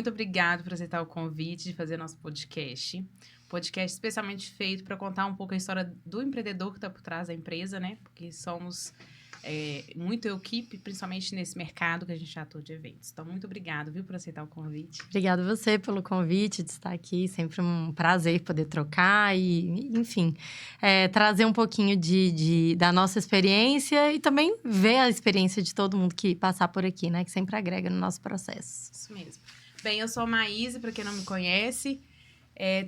muito obrigada por aceitar o convite de fazer nosso podcast. Podcast especialmente feito para contar um pouco a história do empreendedor que está por trás da empresa, né? Porque somos muito equipe, principalmente nesse mercado que a gente atua de eventos. Então, muito obrigada, viu, por aceitar o convite. Obrigada a você pelo convite de estar aqui. Sempre um prazer poder trocar e, enfim, trazer um pouquinho da nossa experiência e também ver a experiência de todo mundo que passar por aqui, né? Que sempre agrega no nosso processo. Isso mesmo. Bem, eu sou a Maíse, para quem não me conhece.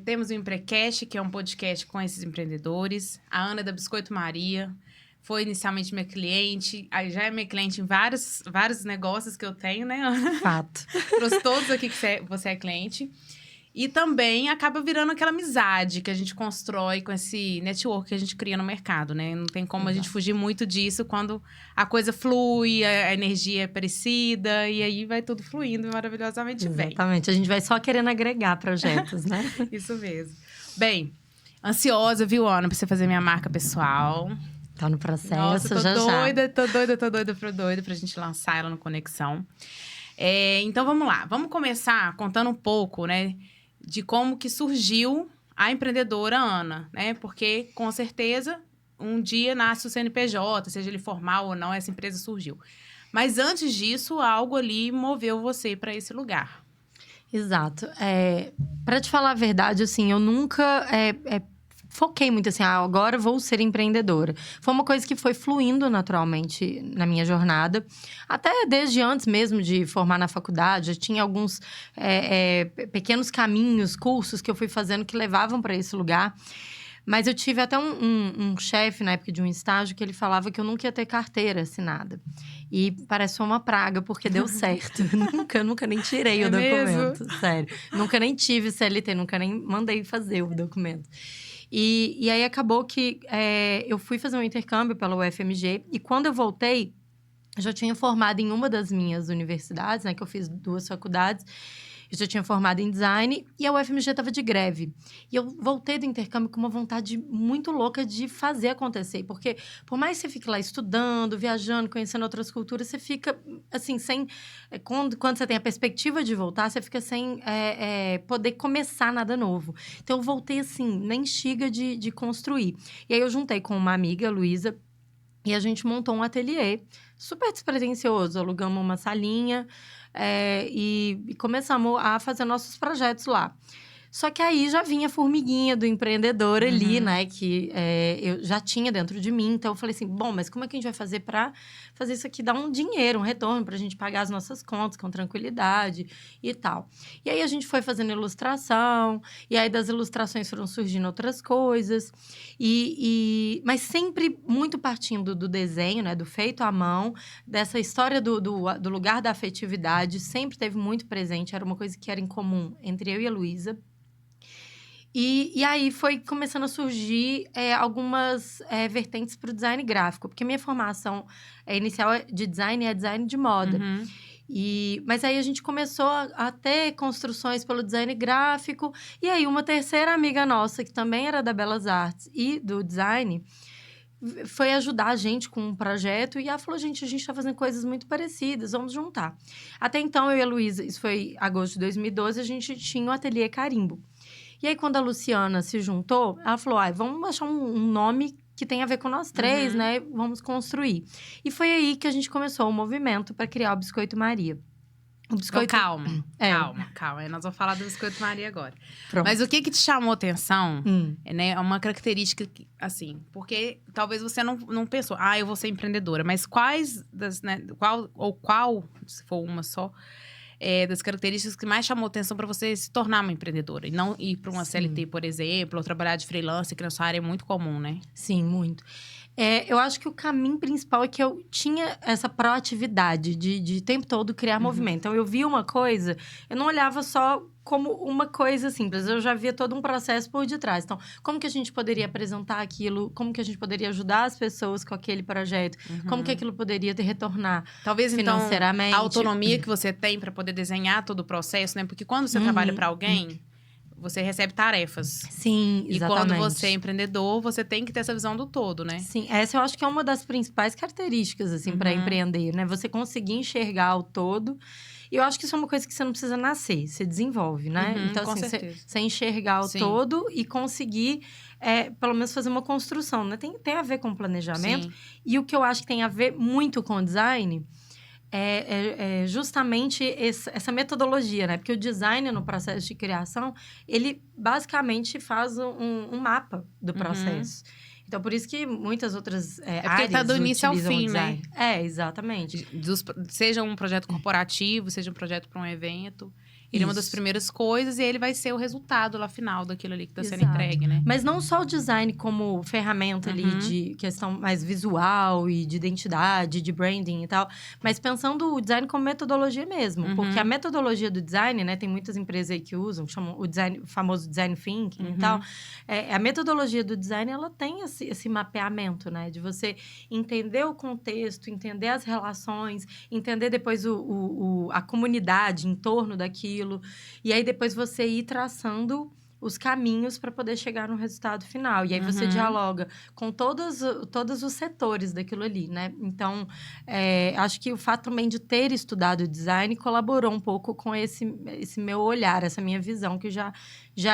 Temos o Emprecast, que é um podcast com esses empreendedores. A Ana da Biscoito Maria foi inicialmente minha cliente. Aí já é minha cliente em vários negócios que eu tenho, né, Ana? Fato. Trouxe todos aqui que você é cliente. E também acaba virando aquela amizade que a gente constrói com esse network que a gente cria no mercado, né? Não tem como a gente fugir muito disso quando a coisa flui, a energia é parecida, e aí vai tudo fluindo maravilhosamente bem. Exatamente. A gente vai só querendo agregar projetos, né? Isso mesmo. Bem, ansiosa, viu, Ana, pra você fazer minha marca pessoal. Tá no processo. Nossa, tô já. doida pra gente lançar ela no Conexão. Então, vamos lá. Vamos começar contando um pouco, né, de como que surgiu a empreendedora Ana, né? Porque, com certeza, um dia nasce o CNPJ, seja ele formal ou não, essa empresa surgiu. Mas, antes disso, algo ali moveu você para esse lugar. Exato. Para te falar a verdade, assim, eu nunca foquei muito assim, agora vou ser empreendedora. Foi uma coisa que foi fluindo naturalmente na minha jornada. Até desde antes mesmo de formar na faculdade, já tinha alguns pequenos caminhos, cursos que eu fui fazendo que levavam para esse lugar. Mas eu tive até um chefe, na época de um estágio, que ele falava que eu nunca ia ter carteira assinada. E parece uma praga, porque deu certo. nunca nem tirei o documento, mesmo? sério. Nunca nem tive CLT, nunca nem mandei fazer o documento. E aí, acabou que eu fui fazer um intercâmbio pela UFMG. E quando eu voltei, eu já tinha formado em uma das minhas universidades, né? Que eu fiz 2 faculdades. Eu já tinha formado em design e a UFMG estava de greve. E eu voltei do intercâmbio com uma vontade muito louca de fazer acontecer. Porque, por mais que você fique lá estudando, viajando, conhecendo outras culturas, você fica, assim, sem... Quando você tem a perspectiva de voltar, você fica sem poder começar nada novo. Então, eu voltei, assim, na instiga de construir. E aí, eu juntei com uma amiga, Luísa, e a gente montou um ateliê super despretensioso. Alugamos uma salinha e começamos a fazer nossos projetos lá. Só que aí já vinha a formiguinha do empreendedor ali, né? Que eu já tinha dentro de mim. Então, eu falei assim, bom, mas como é que a gente vai fazer para fazer isso aqui dar um dinheiro, um retorno, para a gente pagar as nossas contas com tranquilidade e tal. E aí, a gente foi fazendo ilustração. E aí, das ilustrações foram surgindo outras coisas. Mas sempre muito partindo do desenho, né? Do feito à mão. Dessa história do lugar da afetividade. Sempre teve muito presente. Era uma coisa que era em comum entre eu e a Luísa. E aí, foi começando a surgir algumas vertentes para o design gráfico. Porque minha formação inicial de design é design de moda. Mas aí, a gente começou a ter construções pelo design gráfico. E aí, uma terceira amiga nossa, que também era da Belas Artes e do design, foi ajudar a gente com um projeto. E ela falou, gente, a gente está fazendo coisas muito parecidas, vamos juntar. Até então, eu e a Luísa, isso foi em agosto de 2012, a gente tinha o Ateliê Carimbo. E aí, quando a Luciana se juntou, ela falou, vamos achar um nome que tem a ver com nós três, né? Vamos construir. E foi aí que a gente começou o movimento para criar o Biscoito Maria. O biscoito... Então, calma. Nós vamos falar do Biscoito Maria agora. Pronto. Mas o que te chamou atenção, né? É uma característica, assim... Porque talvez você não pensou, eu vou ser empreendedora. Mas quais né? Qual, se for uma só... das características que mais chamou atenção para você se tornar uma empreendedora. E não ir para uma CLT, por exemplo, ou trabalhar de freelancer, que na sua área é muito comum, né? Sim, muito. Eu acho que o caminho principal é que eu tinha essa proatividade de o tempo todo criar movimento. Então, eu via uma coisa, eu não olhava só como uma coisa simples. Eu já via todo um processo por detrás. Então, como que a gente poderia apresentar aquilo? Como que a gente poderia ajudar as pessoas com aquele projeto? Como que aquilo poderia te retornar talvez, financeiramente? Então, a autonomia que você tem para poder desenhar todo o processo, né? Porque quando você trabalha para alguém... Você recebe tarefas. Sim, exatamente. E quando você é empreendedor, você tem que ter essa visão do todo, né? Sim, essa eu acho que é uma das principais características, assim, para empreender, né? Você conseguir enxergar o todo E eu acho que isso é uma coisa que você não precisa nascer, você desenvolve, né? Então, com assim, certeza. você enxergar o Sim. todo e conseguir, pelo menos, fazer uma construção, né? Tem a ver com planejamento. Sim. E o que eu acho que tem a ver muito com o design é justamente essa metodologia, né? Porque o design, no processo de criação, ele basicamente faz um mapa do processo. Então, por isso que muitas outras porque áreas ele tá do início ao utilizam o fim, né? design. Exatamente. Seja um projeto corporativo, seja um projeto para um evento. Ele é uma das Isso. primeiras coisas e ele vai ser o resultado lá final daquilo ali que está sendo Exato. entregue, né? Mas não só o design como ferramenta ali de questão mais visual e de identidade, de branding e tal, mas pensando o design como metodologia mesmo. Porque a metodologia do design, né, tem muitas empresas aí que usam, chamam o design, o famoso design thinking e tal. A metodologia do design, ela tem esse mapeamento, né, de você entender o contexto, entender as relações, entender depois a comunidade em torno daquilo. E aí, depois você ir traçando os caminhos para poder chegar no resultado final. E aí, você dialoga com todos os setores daquilo ali, né? Então, acho que o fato também de ter estudado design colaborou um pouco com esse meu olhar, essa minha visão, que já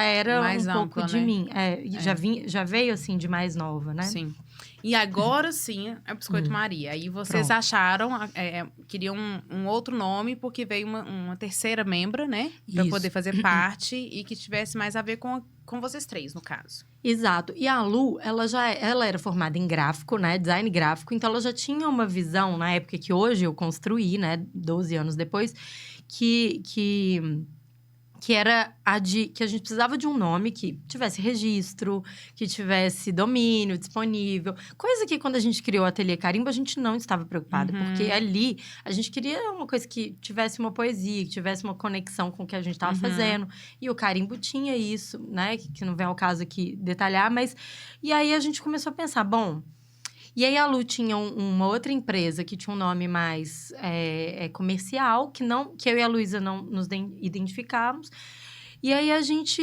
era mais um ampla, pouco de né? mim. Já veio, assim, de mais nova, né? Sim. E agora sim, é o Biscoito Maria. Aí vocês Pronto. acharam, queriam um outro nome, porque veio uma terceira membra, né? Pra Isso. poder fazer parte e que tivesse mais a ver com vocês três, no caso. Exato. E a Lu, ela era formada em gráfico, né? Design gráfico. Então, ela já tinha uma visão, na época que hoje eu construí, né? 12 anos depois, que era que a gente precisava de um nome que tivesse registro, que tivesse domínio disponível. Coisa que, quando a gente criou o Ateliê Carimbo, a gente não estava preocupada. Porque ali, a gente queria uma coisa que tivesse uma poesia, que tivesse uma conexão com o que a gente estava fazendo. E o Carimbo tinha isso, né? Que não vem ao caso aqui detalhar, mas... E aí, a gente começou a pensar, bom... E aí, a Lu tinha uma outra empresa que tinha um nome mais comercial, que eu e a Luísa não nos identificávamos. E aí, a gente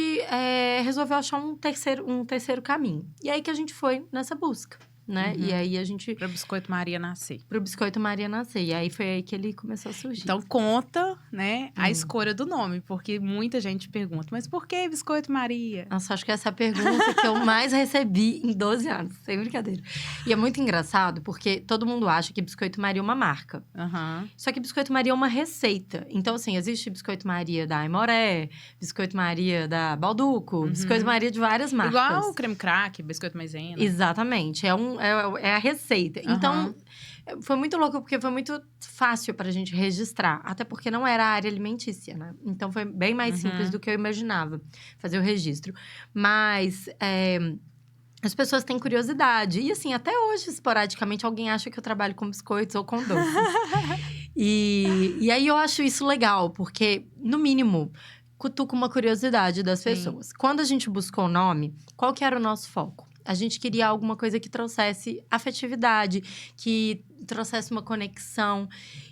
resolveu achar um terceiro caminho. E aí, que a gente foi nessa busca, né? E aí, a gente... Pra Biscoito Maria nascer. Pro Biscoito Maria nascer. E aí, foi aí que ele começou a surgir. Então, conta, né, a escolha do nome. Porque muita gente pergunta, mas por que Biscoito Maria? Nossa, acho que essa é a pergunta que eu mais recebi em 12 anos. Sem brincadeira. E é muito engraçado, porque todo mundo acha que Biscoito Maria é uma marca. Só que Biscoito Maria é uma receita. Então, assim, existe Biscoito Maria da Aimoré, Biscoito Maria da Balduco, Biscoito Maria de várias marcas. Igual o creme crack, Biscoito Maisena. Exatamente. É a receita. Então, foi muito louco, porque foi muito fácil pra gente registrar. Até porque não era a área alimentícia, né? Então, foi bem mais simples do que eu imaginava fazer o registro. Mas... as pessoas têm curiosidade. E, assim, até hoje, esporadicamente, alguém acha que eu trabalho com biscoitos ou com doces. E aí, eu acho isso legal. Porque, no mínimo, cutuca uma curiosidade das pessoas. Quando a gente buscou o nome, qual que era o nosso foco? A gente queria alguma coisa que trouxesse afetividade, que trouxesse uma conexão.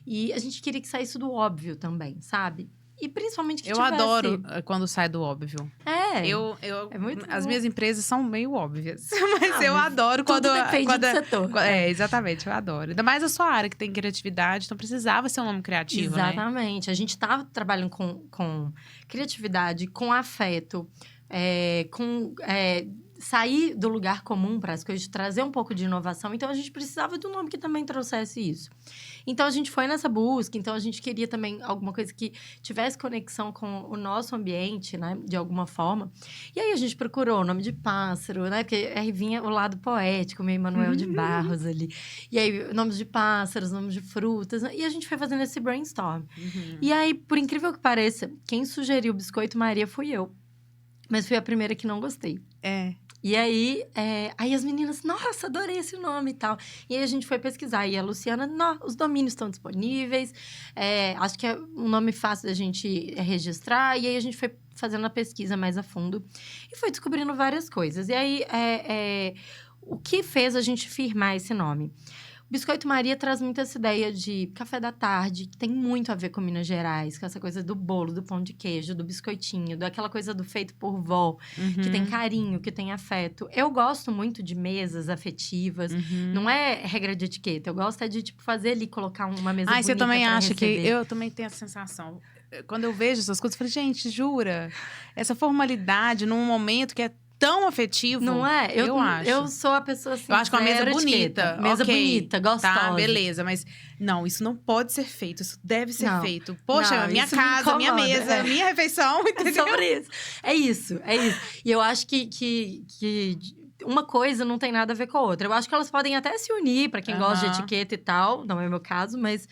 E a gente queria que saísse do óbvio também, sabe? E principalmente que tivesse... adoro quando sai do óbvio. É muito as bom. minhas empresas são meio óbvias. Mas eu adoro quando... Tudo depende do setor. Exatamente, eu adoro. Ainda mais a sua área, que tem criatividade. Então, precisava ser um nome criativo, né? Exatamente. A gente estava trabalhando com criatividade, com afeto, sair do lugar comum para as coisas, trazer um pouco de inovação. Então, a gente precisava de um nome que também trouxesse isso. Então, a gente foi nessa busca. Então, a gente queria também alguma coisa que tivesse conexão com o nosso ambiente, né? De alguma forma. E aí, a gente procurou o nome de pássaro, né? Porque aí vinha o lado poético, meio Manuel de Barros ali. E aí, nomes de pássaros, nomes de frutas. E a gente foi fazendo esse brainstorm. E aí, por incrível que pareça, quem sugeriu o Biscoito Maria fui eu. Mas fui a primeira que não gostei. E aí, aí as meninas, nossa, adorei esse nome e tal. E aí a gente foi pesquisar. E a Luciana, não, os domínios estão disponíveis. Acho que é um nome fácil da gente registrar. E aí a gente foi fazendo a pesquisa mais a fundo. E foi descobrindo várias coisas. E aí, o que fez a gente firmar esse nome? Biscoito Maria traz muito essa ideia de café da tarde, que tem muito a ver com Minas Gerais, com essa coisa do bolo, do pão de queijo, do biscoitinho, daquela coisa do feito por vó, que tem carinho, que tem afeto. Eu gosto muito de mesas afetivas, não é regra de etiqueta, eu gosto é de, tipo, fazer ali, colocar uma mesa bonita você também pra acha receber. que... Eu também tenho essa sensação. Quando eu vejo essas coisas, eu falo, gente, jura? Essa formalidade num momento que é tão afetivo. Não é? Eu acho. Eu sou a pessoa assim. Eu acho que uma mesa zero bonita. etiqueta. Mesa ok, bonita, gostosa. Tá, beleza. Mas não, isso não pode ser feito. Isso deve ser Não. feito. Poxa, Não, minha isso me casa, minha incomoda, mesa, minha refeição, É entendeu? sobre isso. É isso, é isso. E eu acho que uma coisa não tem nada a ver com a outra. Eu acho que elas podem até se unir, pra quem gosta de etiqueta e tal. Não é o meu caso, mas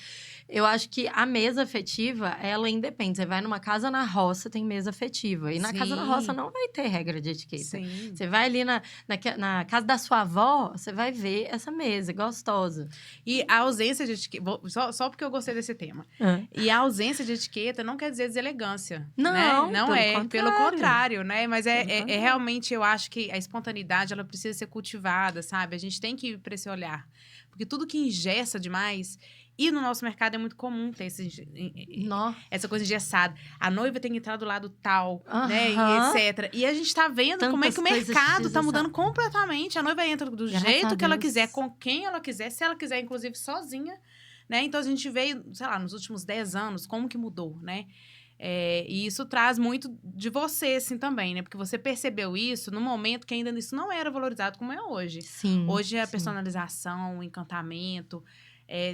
eu acho que a mesa afetiva, ela independe. Você vai numa casa na roça, tem mesa afetiva. E na casa na roça não vai ter regra de etiqueta. Sim. Você vai ali na casa da sua avó, você vai ver essa mesa gostosa. E a ausência de etiqueta... Só porque eu gostei desse tema. E a ausência de etiqueta não quer dizer deselegância. Não, né? Não pelo é. contrário. Pelo contrário, né? Mas é contrário. realmente, eu acho que a espontaneidade, ela precisa ser cultivada, sabe? A gente tem que ir pra esse olhar. Porque tudo que engessa demais... E no nosso mercado é muito comum ter essa coisa engessada. A noiva tem que entrar do lado tal, né? E etc. E a gente tá vendo como é que o mercado tá mudando completamente. A noiva entra do jeito que ela quiser, com quem ela quiser, se ela quiser, inclusive, sozinha, né? Então, a gente veio, sei lá, nos últimos 10 anos, como que mudou, né? E isso traz muito de você, assim, também, né? Porque você percebeu isso no momento que ainda isso não era valorizado como é hoje. Sim. Hoje é a personalização, o encantamento...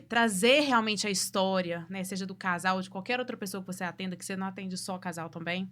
trazer realmente a história, né? Seja do casal ou de qualquer outra pessoa que você atenda, que você não atende só casal também.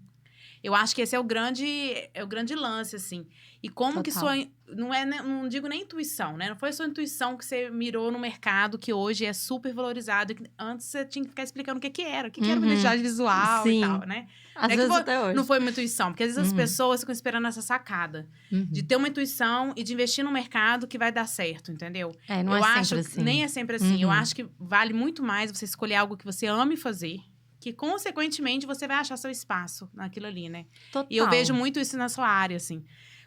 Eu acho que esse é o grande lance, assim. E como que sua... Não digo nem intuição, né? Não foi a sua intuição que você mirou no mercado, que hoje é super valorizado. Que antes você tinha que ficar explicando o que era. O que era uma identidade visual e tal, né? Às vezes até hoje. Não foi uma intuição. Porque às vezes as pessoas ficam esperando essa sacada. De ter uma intuição e de investir no mercado que vai dar certo, entendeu? Não é sempre assim. Nem é sempre assim. Eu acho que vale muito mais você escolher algo que você ame fazer. Que, consequentemente, você vai achar seu espaço naquilo ali, né? Total. E eu vejo muito isso na sua área, assim.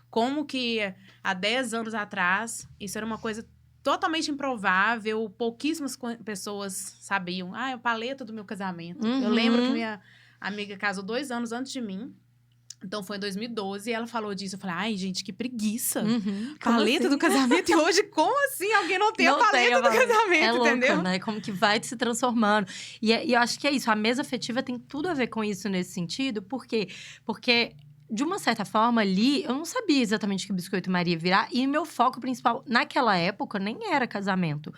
Como que, há 10 anos atrás, isso era uma coisa totalmente improvável. Pouquíssimas pessoas sabiam. É o paleta do meu casamento. Eu lembro que minha amiga casou 2 anos antes de mim. Então, foi em 2012 e ela falou disso. Eu falei, ai, gente, que preguiça. Paleta do casamento. E hoje, como assim? Alguém não tem a paleta do casamento, louco, entendeu? Né? Como que vai se transformando. E eu acho que é isso. A mesa afetiva tem tudo a ver com isso nesse sentido. Por quê? Porque, de uma certa forma, ali, eu não sabia exatamente que o Biscoito Maria ia virar. E meu foco principal, naquela época, nem era casamento.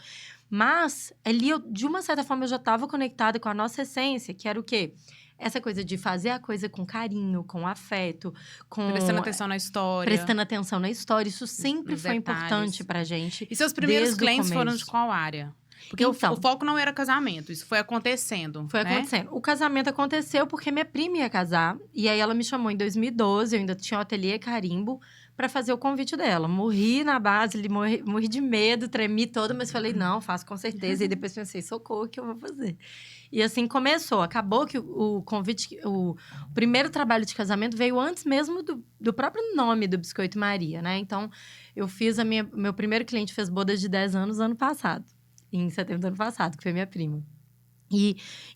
Mas, ali, de uma certa forma, eu já estava conectada com a nossa essência. Que era o quê? Essa coisa de fazer a coisa com carinho, com afeto, com... Prestando atenção na história. Prestando atenção na história. Isso sempre foi detalhes. Importante pra gente. E seus primeiros clientes foram de qual área? Porque então, o foco não era casamento, isso foi acontecendo. Foi acontecendo. O casamento aconteceu porque minha prima ia casar. E aí, ela me chamou em 2012, eu ainda tinha o ateliê Carimbo, pra fazer o convite dela. Morri na base, morri de medo, tremi toda, mas falei, não, faço com certeza. E depois pensei, socorro, que eu vou fazer. E assim começou. Acabou que o convite, o primeiro trabalho de casamento veio antes mesmo do próprio nome do Biscoito Maria, né? Então, eu fiz meu primeiro cliente fez bodas de 10 anos ano passado. Em setembro do ano passado, que foi minha prima.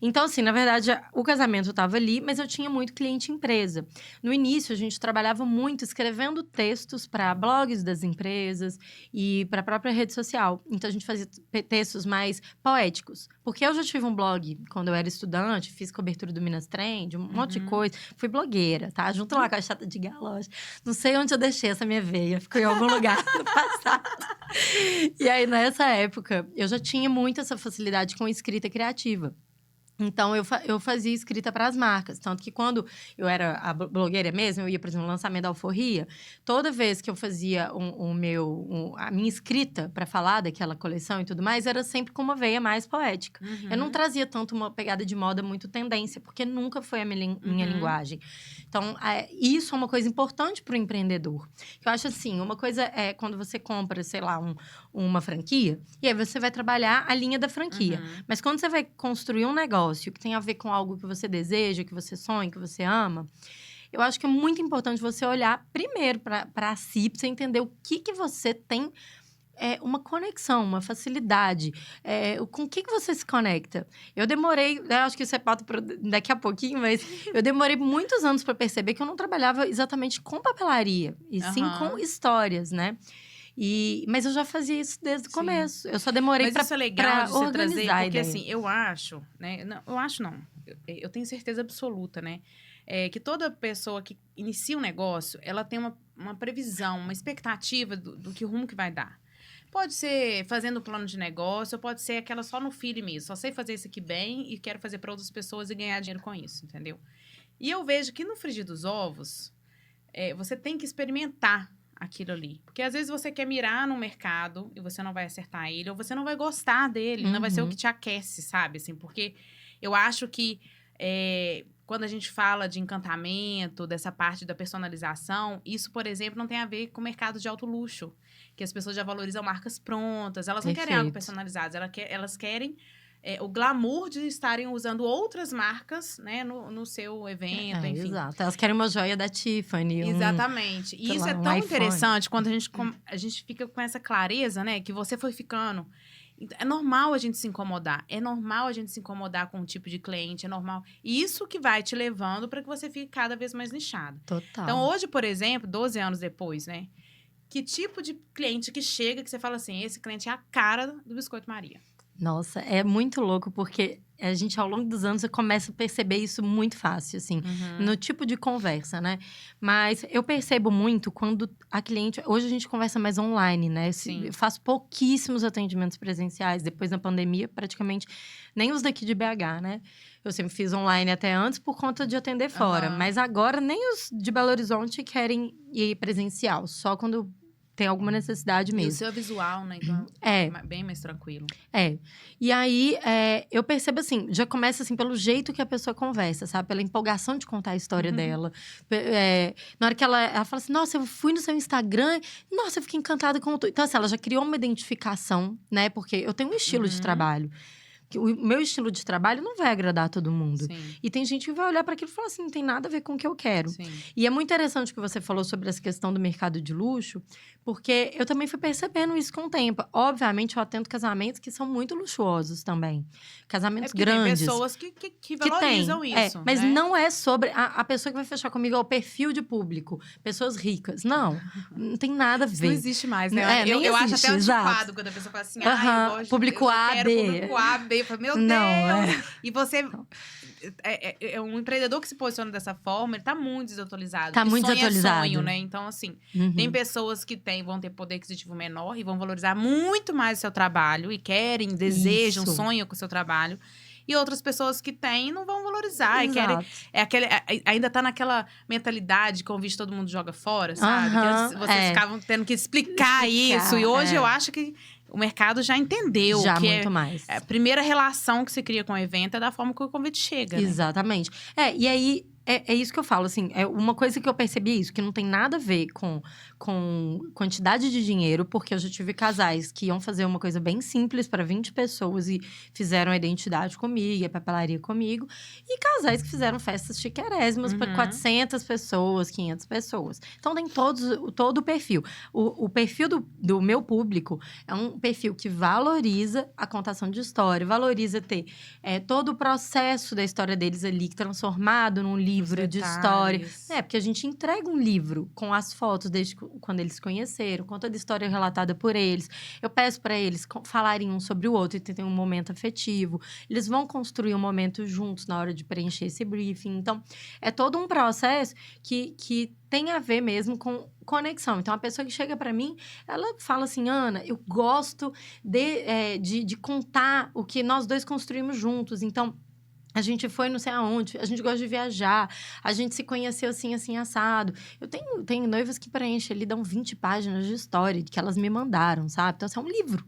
Então, assim, na verdade, o casamento estava ali, mas eu tinha muito cliente empresa. No início, a gente trabalhava muito escrevendo textos para blogs das empresas e para a própria rede social. Então, a gente fazia textos mais poéticos. Porque eu já tive um blog quando eu era estudante, fiz cobertura do Minas Trend, um monte de coisa. Fui blogueira, tá? Junto lá com a chata de galocha. Não sei onde eu deixei essa minha veia, ficou em algum lugar no passado. E aí, nessa época, eu já tinha muito essa facilidade com escrita criativa. Então, eu fazia escrita para as marcas. Tanto que quando eu era a blogueira mesmo, eu ia, por exemplo, no lançamento da Alforria, toda vez que eu fazia a minha escrita para falar daquela coleção e tudo mais, era sempre com uma veia mais poética. Eu não trazia tanto uma pegada de moda muito tendência, porque nunca foi a minha linguagem. Então, isso é uma coisa importante para o empreendedor. Eu acho assim, uma coisa é quando você compra, sei lá, uma franquia, e aí você vai trabalhar a linha da franquia. Mas quando você vai construir um negócio que tem a ver com algo que você deseja, que você sonha, que você ama, eu acho que é muito importante você olhar primeiro para si, para você entender o que você tem uma conexão, uma facilidade. Com o que você se conecta? Eu demorei, acho que isso é papo para daqui a pouquinho, mas eu demorei muitos anos para perceber que eu não trabalhava exatamente com papelaria, e sim com histórias, né? Mas eu já fazia isso desde o começo. Eu só demorei para isso é legal de você trazer, porque ideia. assim, eu acho, né? Não, eu acho não. Eu tenho certeza absoluta, né? Que toda pessoa que inicia um negócio, ela tem uma previsão, uma expectativa do que rumo que vai dar. Pode ser fazendo um plano de negócio, ou pode ser aquela só no feeling mesmo. Só sei fazer isso aqui bem e quero fazer para outras pessoas e ganhar dinheiro com isso, entendeu? E eu vejo que no frigir dos ovos, você tem que experimentar aquilo ali. Porque às vezes você quer mirar no mercado e você não vai acertar ele, ou você não vai gostar dele, não vai ser o que te aquece, sabe? Assim, porque eu acho que quando a gente fala de encantamento, dessa parte da personalização, isso, por exemplo, não tem a ver com o mercado de alto luxo. Que as pessoas já valorizam marcas prontas, elas não querem algo personalizado, elas querem o glamour de estarem usando outras marcas, né, no seu evento, enfim. Exato, elas querem uma joia da Tiffany. Exatamente. E isso é tão interessante quando a gente fica com essa clareza, né, que você foi ficando. É normal a gente se incomodar. É normal a gente se incomodar com um tipo de cliente, é normal. E isso que vai te levando para que você fique cada vez mais nichado. Total. Então, hoje, por exemplo, 12 anos depois, né? Que tipo de cliente que chega que você fala assim, esse cliente é a cara do Biscoito Maria? Nossa, é muito louco, porque a gente, ao longo dos anos, começa a perceber isso muito fácil, assim, no tipo de conversa, né? Mas eu percebo muito quando a cliente... Hoje a gente conversa mais online, né? Eu faço pouquíssimos atendimentos presenciais. Depois da pandemia, praticamente nem os daqui de BH, né? Eu sempre fiz online até antes por conta de atender fora. Mas agora, nem os de Belo Horizonte querem ir presencial. Só quando tem alguma necessidade mesmo. E o seu visual, né? Então, bem mais tranquilo. E aí, eu percebo assim, já começa assim, pelo jeito que a pessoa conversa, sabe? Pela empolgação de contar a história dela. Na hora que ela fala assim, nossa, eu fui no seu Instagram, nossa, eu fiquei encantada com o... Então, assim, ela já criou uma identificação, né? Porque eu tenho um estilo de trabalho. O meu estilo de trabalho não vai agradar todo mundo. Sim. E tem gente que vai olhar para aquilo e falar assim, não tem nada a ver com o que eu quero. Sim. E é muito interessante o que você falou sobre essa questão do mercado de luxo, porque eu também fui percebendo isso com o tempo. Obviamente, eu atendo casamentos que são muito luxuosos também. Casamentos grandes. Tem pessoas que valorizam isso. Mas né? não é sobre... A pessoa que vai fechar comigo é o perfil de público. Pessoas ricas. Não tem nada a ver. Isso não existe mais, né? Eu acho até antiquado quando a pessoa fala assim, eu gosto público A, eu quero público A, B. Eu falo, meu Deus! E você... É um empreendedor que se posiciona dessa forma, ele tá muito desatualizado. Tá muito desatualizado. Sonho, né? Então, assim, tem pessoas que vão ter poder aquisitivo menor e vão valorizar muito mais o seu trabalho e querem, desejam, sonham com o seu trabalho. E outras pessoas que têm não vão valorizar. E querem, ainda tá naquela mentalidade que o convite todo mundo joga fora, sabe? Que antes vocês ficavam tendo que explicar isso. E hoje eu acho que o mercado já entendeu já que muito mais. A primeira relação que se cria com o evento é da forma que o convite chega. Exatamente. E aí, é isso que eu falo, assim, é uma coisa que eu percebi isso, que não tem nada a ver com quantidade de dinheiro, porque eu já tive casais que iam fazer uma coisa bem simples para 20 pessoas e fizeram a identidade comigo, a papelaria comigo, e casais que fizeram festas chiquerésimas para 400 pessoas, 500 pessoas. Então, tem todo o perfil. O perfil do meu público é um perfil que valoriza a contação de história, valoriza ter todo o processo da história deles ali transformado num livro de história. Porque a gente entrega um livro com as fotos desde quando eles se conheceram, com toda a história relatada por eles. Eu peço para eles falarem um sobre o outro e terem um momento afetivo. Eles vão construir um momento juntos na hora de preencher esse briefing. Então, é todo um processo que tem a ver mesmo com conexão. Então, a pessoa que chega para mim, ela fala assim, Ana, eu gosto de contar o que nós dois construímos juntos. Então, a gente foi não sei aonde, a gente gosta de viajar, a gente se conheceu assim, assim, assado. Eu tenho noivas que preenchem ali, dão 20 páginas de história que elas me mandaram, sabe? Então, assim, é um livro.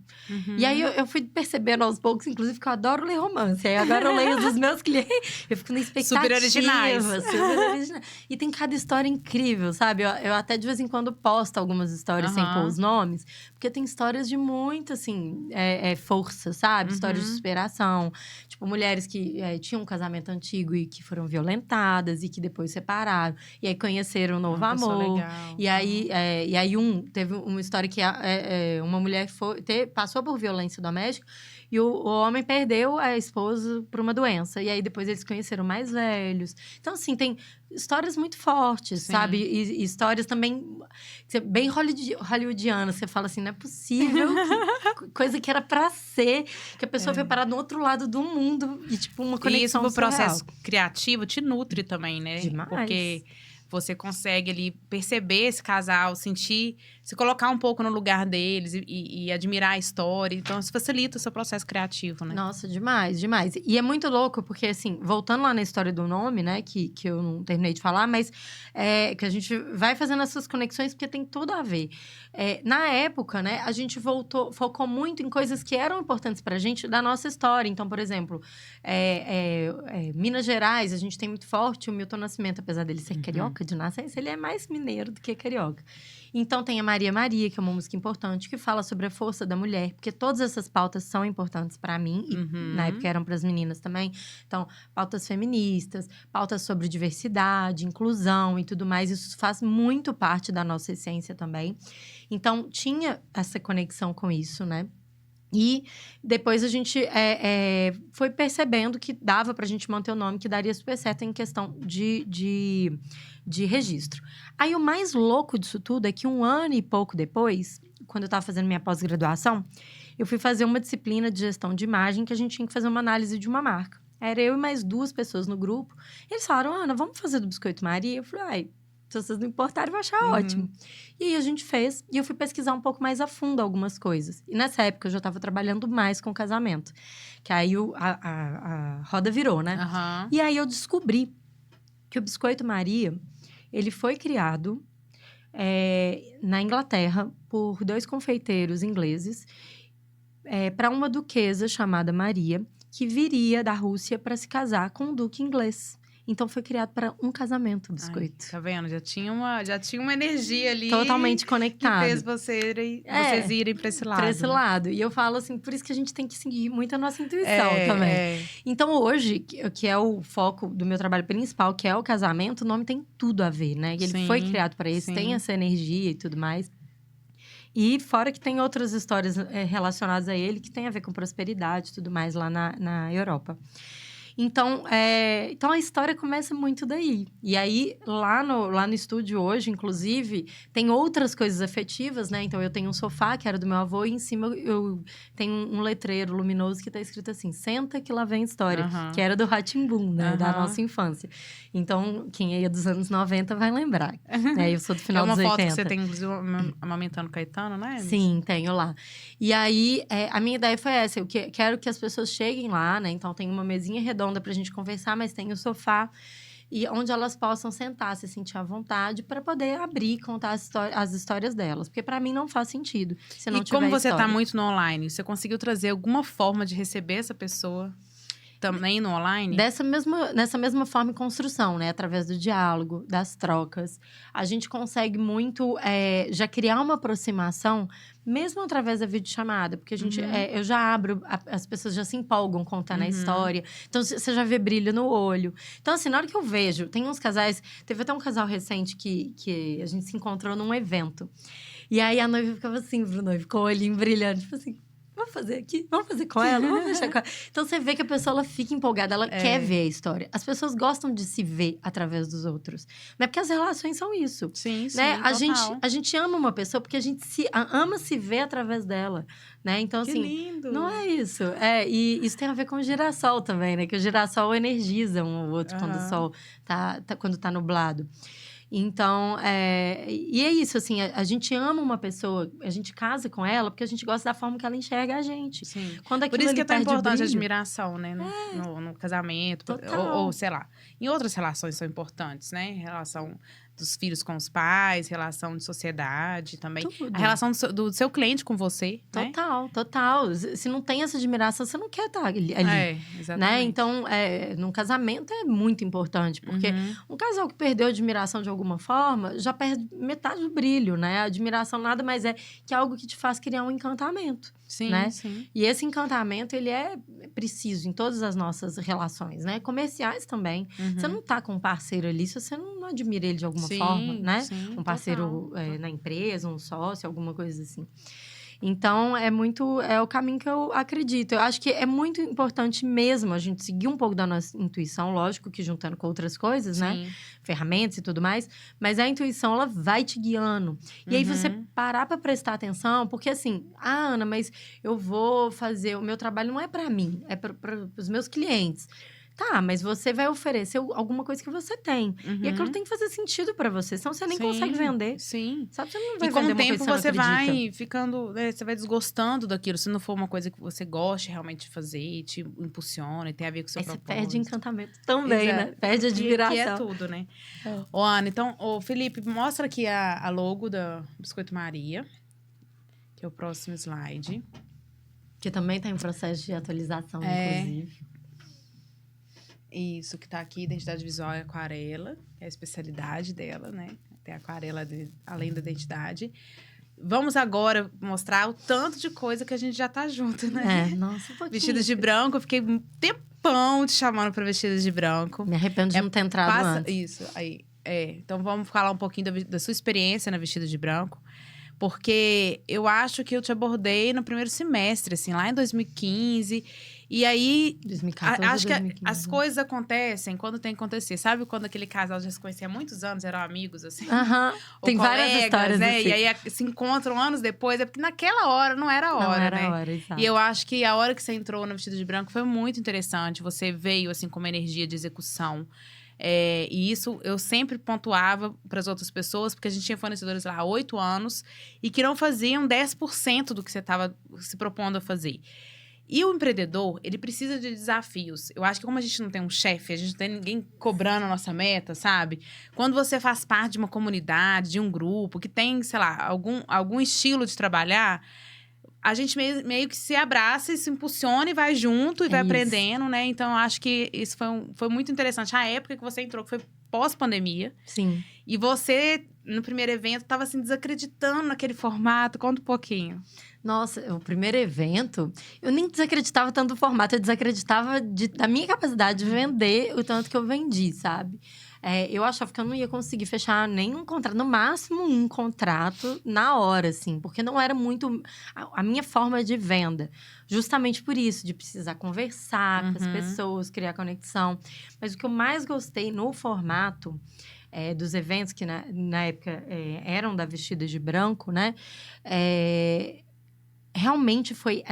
E aí, eu fui percebendo aos poucos, inclusive, que eu adoro ler romance. Aí, agora eu leio dos meus clientes, eu fico na expectativa. Super originais. E tem cada história incrível, sabe? Eu até, de vez em quando, posto algumas histórias sem pôr os nomes. Porque tem histórias de muito, assim, força, sabe? Histórias de superação. Tipo, mulheres que tinham um casamento antigo e que foram violentadas e que depois separaram. E aí conheceram um novo Uma pessoa amor. legal. E aí, teve uma história que uma mulher passou por violência doméstica e o homem perdeu a esposa por uma doença. E aí, depois, eles conheceram mais velhos. Então, assim, tem histórias muito fortes, Sim. sabe? E histórias também bem hollywoodianas. Você fala assim, não é possível. Coisa que era pra ser. Que a pessoa foi parar do outro lado do mundo. E, tipo, uma conexão E isso pro surreal. processo criativo te nutre também, né? Demais. Porque você consegue ali perceber esse casal, sentir, se colocar um pouco no lugar deles e admirar a história. Então, isso facilita o seu processo criativo, né? Nossa, demais, demais. E é muito louco, porque, assim, voltando lá na história do nome, né, que eu não terminei de falar, mas que a gente vai fazendo essas conexões, porque tem tudo a ver. Na época, né, a gente focou muito em coisas que eram importantes pra gente da nossa história. Então, por exemplo, Minas Gerais, a gente tem muito forte o Milton Nascimento, apesar dele ser carioca de nascença, ele é mais mineiro do que carioca. Então, tem a Maria Maria, que é uma música importante, que fala sobre a força da mulher, porque todas essas pautas são importantes para mim, e na época eram para as meninas também. Então, pautas feministas, pautas sobre diversidade, inclusão e tudo mais, isso faz muito parte da nossa essência também. Então, tinha essa conexão com isso, né? E depois a gente foi percebendo que dava pra gente manter o nome, que daria super certo em questão de registro. Aí o mais louco disso tudo é que 1 ano e pouco depois, quando eu tava fazendo minha pós-graduação, eu fui fazer uma disciplina de gestão de imagem que a gente tinha que fazer uma análise de uma marca. Era eu e mais 2 pessoas no grupo. Eles falaram, Ana, vamos fazer do Biscoito Maria? Eu falei, se vocês não importarem, eu vou achar ótimo. E aí, a gente fez. E eu fui pesquisar um pouco mais a fundo algumas coisas. E nessa época, eu já estava trabalhando mais com casamento. Que aí, a roda virou, né? E aí, eu descobri que o Biscoito Maria, ele foi criado na Inglaterra por 2 confeiteiros ingleses para uma duquesa chamada Maria, que viria da Rússia para se casar com um duque inglês. Então, foi criado para um casamento, o biscoito. Ai, tá vendo? Já tinha uma energia ali. Totalmente conectada. Que fez vocês irem para esse lado. Para esse lado. E eu falo assim, por isso que a gente tem que seguir muito a nossa intuição também. Então, hoje, que é o foco do meu trabalho principal, que é o casamento, o nome tem tudo a ver, né? E ele foi criado para isso, tem essa energia e tudo mais. E fora que tem outras histórias relacionadas a ele, que tem a ver com prosperidade e tudo mais lá na Europa. Então, a história começa muito daí. E aí, lá no estúdio hoje, inclusive, tem outras coisas afetivas, né? Então, eu tenho um sofá, que era do meu avô, e em cima eu tenho um letreiro luminoso que tá escrito assim, senta que lá vem história. Que era do Rá-Tim-Bum, né? Da nossa infância. Então, quem é dos anos 90 vai lembrar. Eu sou do final dos 80. É uma foto que você tem, inclusive, amamentando Caetano, né? Sim, tenho lá. E aí, a minha ideia foi essa. Eu quero que as pessoas cheguem lá, né? Então, tem uma mesinha redonda pra gente conversar, mas tem o sofá e onde elas possam sentar, se sentir à vontade para poder abrir e contar as histórias delas, porque para mim não faz sentido se não tiver como você história. tá muito no online, você conseguiu trazer alguma forma de receber essa pessoa também no online? Nessa mesma forma em construção, né? Através do diálogo, das trocas. A gente consegue muito já criar uma aproximação, mesmo através da videochamada. Porque a gente, eu já abro, as pessoas já se empolgam contando a história. Então, você já vê brilho no olho. Então, assim, na hora que eu vejo… Tem uns casais… Teve até um casal recente que a gente se encontrou num evento. E aí, a noiva ficava assim pro noivo, com o olhinho brilhando. Tipo assim… Vamos fazer aqui? Vamos fazer com ela? Vamos deixar com ela? Então, você vê que a pessoa ela fica empolgada, ela quer ver a história. As pessoas gostam de se ver através dos outros. Não é porque as relações são isso. Sim, né? A gente ama uma pessoa porque a gente ama se ver através dela, né? Então, que assim… lindo! Não é isso. E isso tem a ver com o girassol também, né? Que o girassol energiza um ou outro quando o sol quando tá nublado. Então, e é isso, assim, a gente ama uma pessoa, a gente casa com ela porque a gente gosta da forma que ela enxerga a gente. Sim. Quando por isso que é tão importante a brilho, admiração, né? No casamento, ou sei lá. Em outras relações são importantes, né? Em relação dos filhos com os pais, relação de sociedade também. Tudo. A relação do seu cliente com você, né? Total, total. Se não tem essa admiração, você não quer estar ali. Exatamente. Né? Então, num casamento é muito importante, porque um casal que perdeu a admiração de alguma forma já perde metade do brilho, né? A admiração nada mais é que algo que te faz criar um encantamento. Sim, né? sim. E esse encantamento, ele é preciso em todas as nossas relações, né? Comerciais também. Você não tá com um parceiro ali se você não admira ele de alguma forma, né? Sim, um parceiro total. na empresa, um sócio, alguma coisa assim. Então, é o caminho que eu acredito. Eu acho que é muito importante mesmo a gente seguir um pouco da nossa intuição, lógico que juntando com outras coisas, né? Ferramentas e tudo mais. Mas a intuição, ela vai te guiando. E aí, você parar pra prestar atenção, porque assim, Ana, mas eu vou fazer... O meu trabalho não é pra mim, é para os meus clientes. Tá, mas você vai oferecer alguma coisa que você tem. E aquilo tem que fazer sentido pra você, senão você nem consegue vender. Sim. Sabe, você não vai E com vender o tempo uma coisa que você não acredita. vai ficando, né, você vai desgostando daquilo. Se não for uma coisa que você goste realmente de fazer, te impulsiona e tem a ver com o seu Aí você propósito. perde encantamento também, Exato. né? Perde admiração. Que é tudo, né? Ô, Ana, então, Felipe, mostra aqui a logo da Biscoito Maria, que é o próximo slide. Que também tá em processo de atualização, inclusive. Isso, que tá aqui, identidade visual e aquarela, que é a especialidade dela, né? Tem aquarela além da identidade. Vamos agora mostrar o tanto de coisa que a gente já tá junto, né? Nossa, um pouquinho. Vestidos de branco, eu fiquei um tempão te chamando pra vestidos de branco. Me arrependo de não ter entrado antes. Isso, aí. Então, vamos falar um pouquinho da sua experiência na Vestidos de Branco. Porque eu acho que eu te abordei no primeiro semestre, assim, lá em 2015. E aí, 2014, acho que 2015. as coisas acontecem quando tem que acontecer. Sabe quando aquele casal já se conhecia há muitos anos, eram amigos, assim? Tem várias colegas, histórias né? assim. E aí se encontram anos depois. É porque naquela hora não era a hora, Não era né? a hora, exato. E eu acho que a hora que você entrou no Vestido de Branco foi muito interessante. Você veio, assim, com uma energia de execução. E isso eu sempre pontuava para as outras pessoas, porque a gente tinha fornecedores lá há 8 anos e que não faziam 10% do que você estava se propondo a fazer. E o empreendedor, ele precisa de desafios. Eu acho que como a gente não tem um chefe, a gente não tem ninguém cobrando a nossa meta, sabe? Quando você faz parte de uma comunidade, de um grupo, que tem, sei lá, algum estilo de trabalhar, a gente meio que se abraça e se impulsiona e vai junto e vai aprendendo, né? Então, eu acho que isso foi muito interessante. A época que você entrou, que foi pós-pandemia. Sim. E você, no primeiro evento, estava assim, desacreditando naquele formato. Conta um pouquinho. Nossa, o primeiro evento, eu nem desacreditava tanto do formato, eu desacreditava da minha capacidade de vender o tanto que eu vendi, sabe? Eu achava que eu não ia conseguir fechar nenhum contrato, no máximo um contrato na hora, assim, porque não era muito a minha forma de venda. Justamente por isso, de precisar conversar com as pessoas, criar conexão. Mas o que eu mais gostei no formato dos eventos, que na época eram da Vestidas de Branco, né? Realmente foi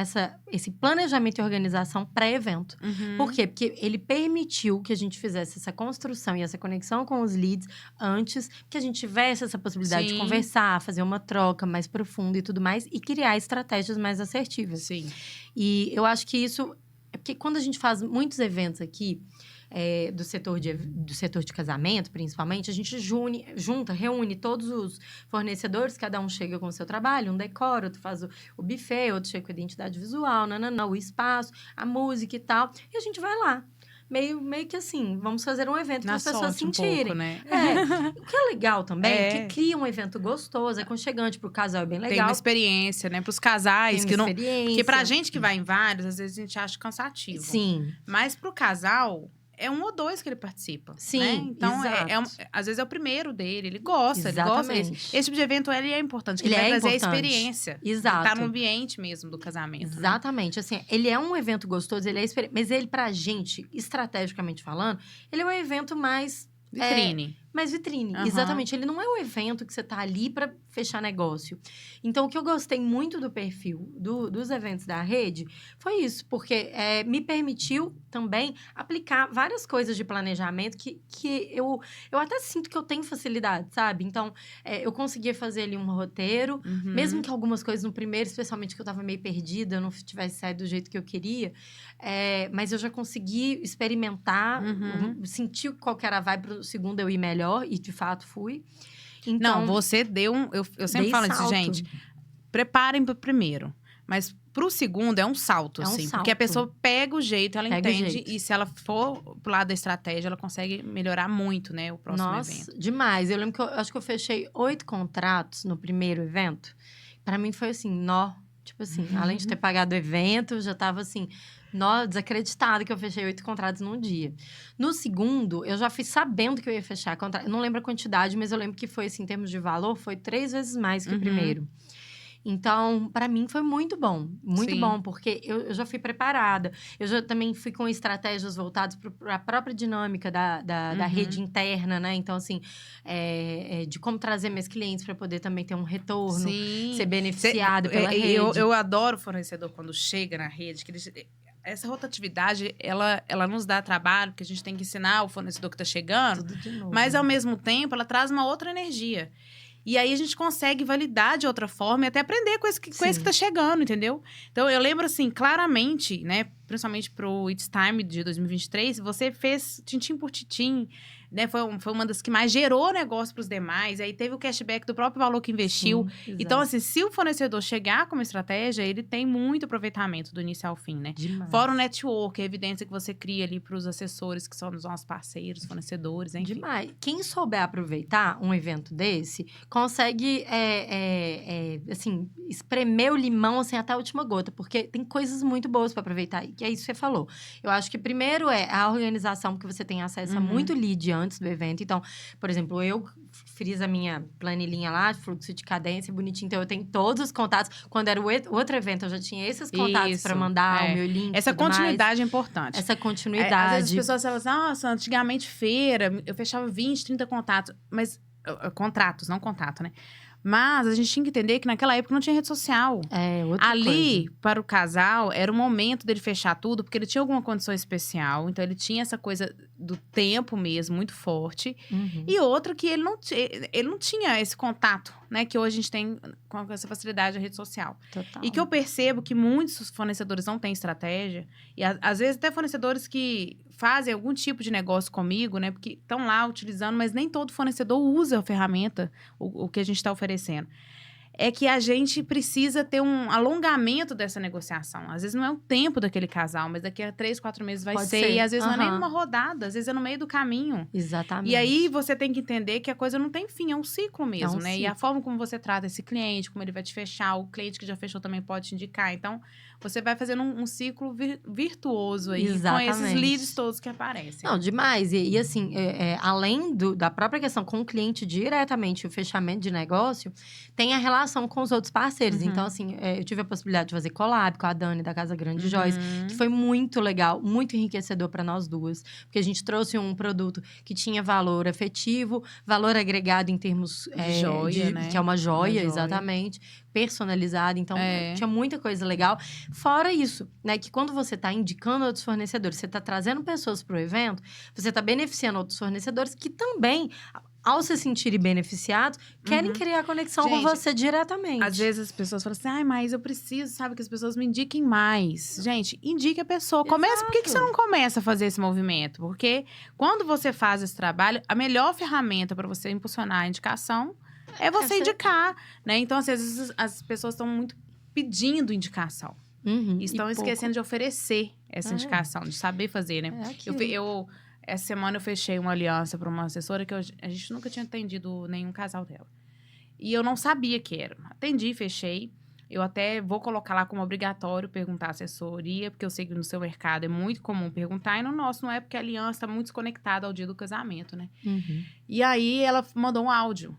esse planejamento e organização pré-evento. Por quê? Porque ele permitiu que a gente fizesse essa construção e essa conexão com os leads antes, que a gente tivesse essa possibilidade de conversar, fazer uma troca mais profunda e tudo mais, e criar estratégias mais assertivas. Sim. E eu acho que isso... É porque quando a gente faz muitos eventos aqui, do setor de casamento, principalmente, a gente reúne todos os fornecedores, cada um chega com o seu trabalho, um decora, outro faz o buffet, outro chega com a identidade visual, o espaço, a música e tal, e a gente vai lá. Meio que assim, vamos fazer um evento para as pessoas sentirem. Um pouco, né? O que é legal também, que cria um evento gostoso, aconchegante pro casal, é bem legal. Tem uma experiência, né? Pros casais. Tem uma experiência. Porque pra gente que vai em vários, às vezes a gente acha cansativo. Sim. Mas pro casal... É 1 ou 2 que ele participa. Sim, né? Então, exato. às vezes é o primeiro dele. Ele gosta, Exatamente. ele gosta. Esse tipo de evento, ele é importante. Ele vai trazer a experiência. Exato. Tá no ambiente mesmo do casamento. Exatamente. Né? Assim, ele é um evento gostoso, mas ele, pra gente, estrategicamente falando, ele é um evento mais... Vitrine. Mais vitrine, exatamente. Ele não é um evento que você tá ali para fechar negócio. Então, o que eu gostei muito do perfil dos eventos da rede foi isso, porque me permitiu também aplicar várias coisas de planejamento que eu até sinto que eu tenho facilidade, sabe? Então, eu conseguia fazer ali um roteiro, mesmo que algumas coisas no primeiro, especialmente que eu tava meio perdida, eu não tivesse saído do jeito que eu queria, mas eu já consegui experimentar, sentir qual que era a vibe pro segundo eu ir melhor. melhor, e de fato fui. Então, Não, você deu um... Eu sempre dei falo isso, salto. gente. Preparem pro primeiro. Mas pro segundo é um salto, É um assim. Porque a salto. pessoa pega o jeito, ela Pega o entende. jeito. E se ela for pro lado da estratégia, ela consegue melhorar muito, né? O próximo evento. Nossa, demais. Eu lembro que eu acho que eu fechei 8 contratos no primeiro evento. Pra mim foi assim, nó. Tipo assim, além de ter pagado o evento, eu já tava assim, nó, desacreditada que eu fechei 8 contratos num dia. No segundo, eu já fiz sabendo que eu ia fechar contrato. Eu não lembro a quantidade, mas eu lembro que foi assim, em termos de valor, foi 3 vezes mais que o primeiro. Então, pra mim foi muito muito Sim. bom, porque eu já fui preparada. Eu já também fui com estratégias voltadas para a própria dinâmica da rede interna, né? Então, assim, de como trazer meus clientes para poder também ter um retorno, Sim. ser beneficiado pela rede. Eu adoro o fornecedor quando chega na rede, que essa rotatividade, ela nos dá trabalho, porque a gente tem que ensinar o fornecedor que está chegando, Tudo de novo. mas ao mesmo tempo ela traz uma outra energia. E aí a gente consegue validar de outra forma e até aprender com esse que está chegando, entendeu? Então eu lembro assim, claramente, né? Principalmente pro It's Time de 2023, você fez tintim por tintim, né? Foi uma das que mais gerou negócio para os demais. Aí teve o cashback do próprio valor que investiu. Sim, Então, exato. assim, se o fornecedor chegar com uma estratégia, ele tem muito aproveitamento do início ao fim, né? Demais. Fora o network, a evidência que você cria ali para os assessores, que são os nossos parceiros, fornecedores, enfim. Demais. Quem souber aproveitar um evento desse, consegue, assim, espremer o limão, assim, até a última gota. Porque tem coisas muito boas para aproveitar. E que é isso que você falou. Eu acho que primeiro é a organização, porque você tem acesso a muito lead antes do evento. Então, por exemplo, eu fiz a minha planilhinha lá, fluxo de cadência, bonitinho. Então, eu tenho todos os contatos. Quando era o outro evento, eu já tinha esses contatos para mandar, o meu link. Essa continuidade é importante. Essa continuidade. Às vezes as pessoas falam assim, nossa, antigamente feira, eu fechava 20, 30 contatos. Mas, contratos, não contato, né? Mas a gente tinha que entender que naquela época não tinha rede social. Ali, para o casal, era o momento dele fechar tudo, porque ele tinha alguma condição especial. Então, ele tinha essa coisa do tempo mesmo, muito forte. E outra que ele não tinha esse contato, né? Que hoje a gente tem com essa facilidade da rede social. Total. E que eu percebo que muitos fornecedores não têm estratégia. E às vezes até fornecedores que fazem algum tipo de negócio comigo, né? Porque estão lá utilizando, mas nem todo fornecedor usa a ferramenta, o que a gente está oferecendo. É que a gente precisa ter um alongamento dessa negociação. Às vezes não é o tempo daquele casal, mas daqui a 3, 4 meses vai ser. E às vezes não é nem numa rodada, às vezes é no meio do caminho. Exatamente. E aí você tem que entender que a coisa não tem fim, é um ciclo mesmo, né? Ciclo. E a forma como você trata esse cliente, como ele vai te fechar, o cliente que já fechou também pode te indicar. Então, você vai fazendo um ciclo virtuoso aí com esses leads todos que aparecem. Não, demais. E assim, além da própria questão com o cliente diretamente, o fechamento de negócio, tem a relação com os outros parceiros. Então, assim, eu tive a possibilidade de fazer collab com a Dani da Casa Grande Joias, que foi muito legal, muito enriquecedor para nós duas. Porque a gente trouxe um produto que tinha valor afetivo, valor agregado em termos de joia, né? Que é uma joia, exatamente, personalizada. Então, tinha muita coisa legal. Fora isso, né? Que quando você está indicando outros fornecedores, você está trazendo pessoas para o evento, você está beneficiando outros fornecedores que também, ao se sentirem beneficiados, querem criar conexão com você diretamente. Às vezes as pessoas falam assim, ai, mas eu preciso, sabe, que as pessoas me indiquem mais. Gente, indique a pessoa. Começa, por que você não começa a fazer esse movimento? Porque quando você faz esse trabalho, a melhor ferramenta para você impulsionar a indicação é você indicar, né? Então, às vezes, as pessoas estão muito pedindo indicação. E estão esquecendo de oferecer essa indicação, de saber fazer, né? Essa semana eu fechei uma aliança para uma assessora que a gente nunca tinha atendido nenhum casal dela. E eu não sabia que era. Atendi, fechei. Eu até vou colocar lá como obrigatório perguntar a assessoria, porque eu sei que no seu mercado é muito comum perguntar, e no nosso não é, porque a aliança está muito desconectada ao dia do casamento, né? E aí ela mandou um áudio.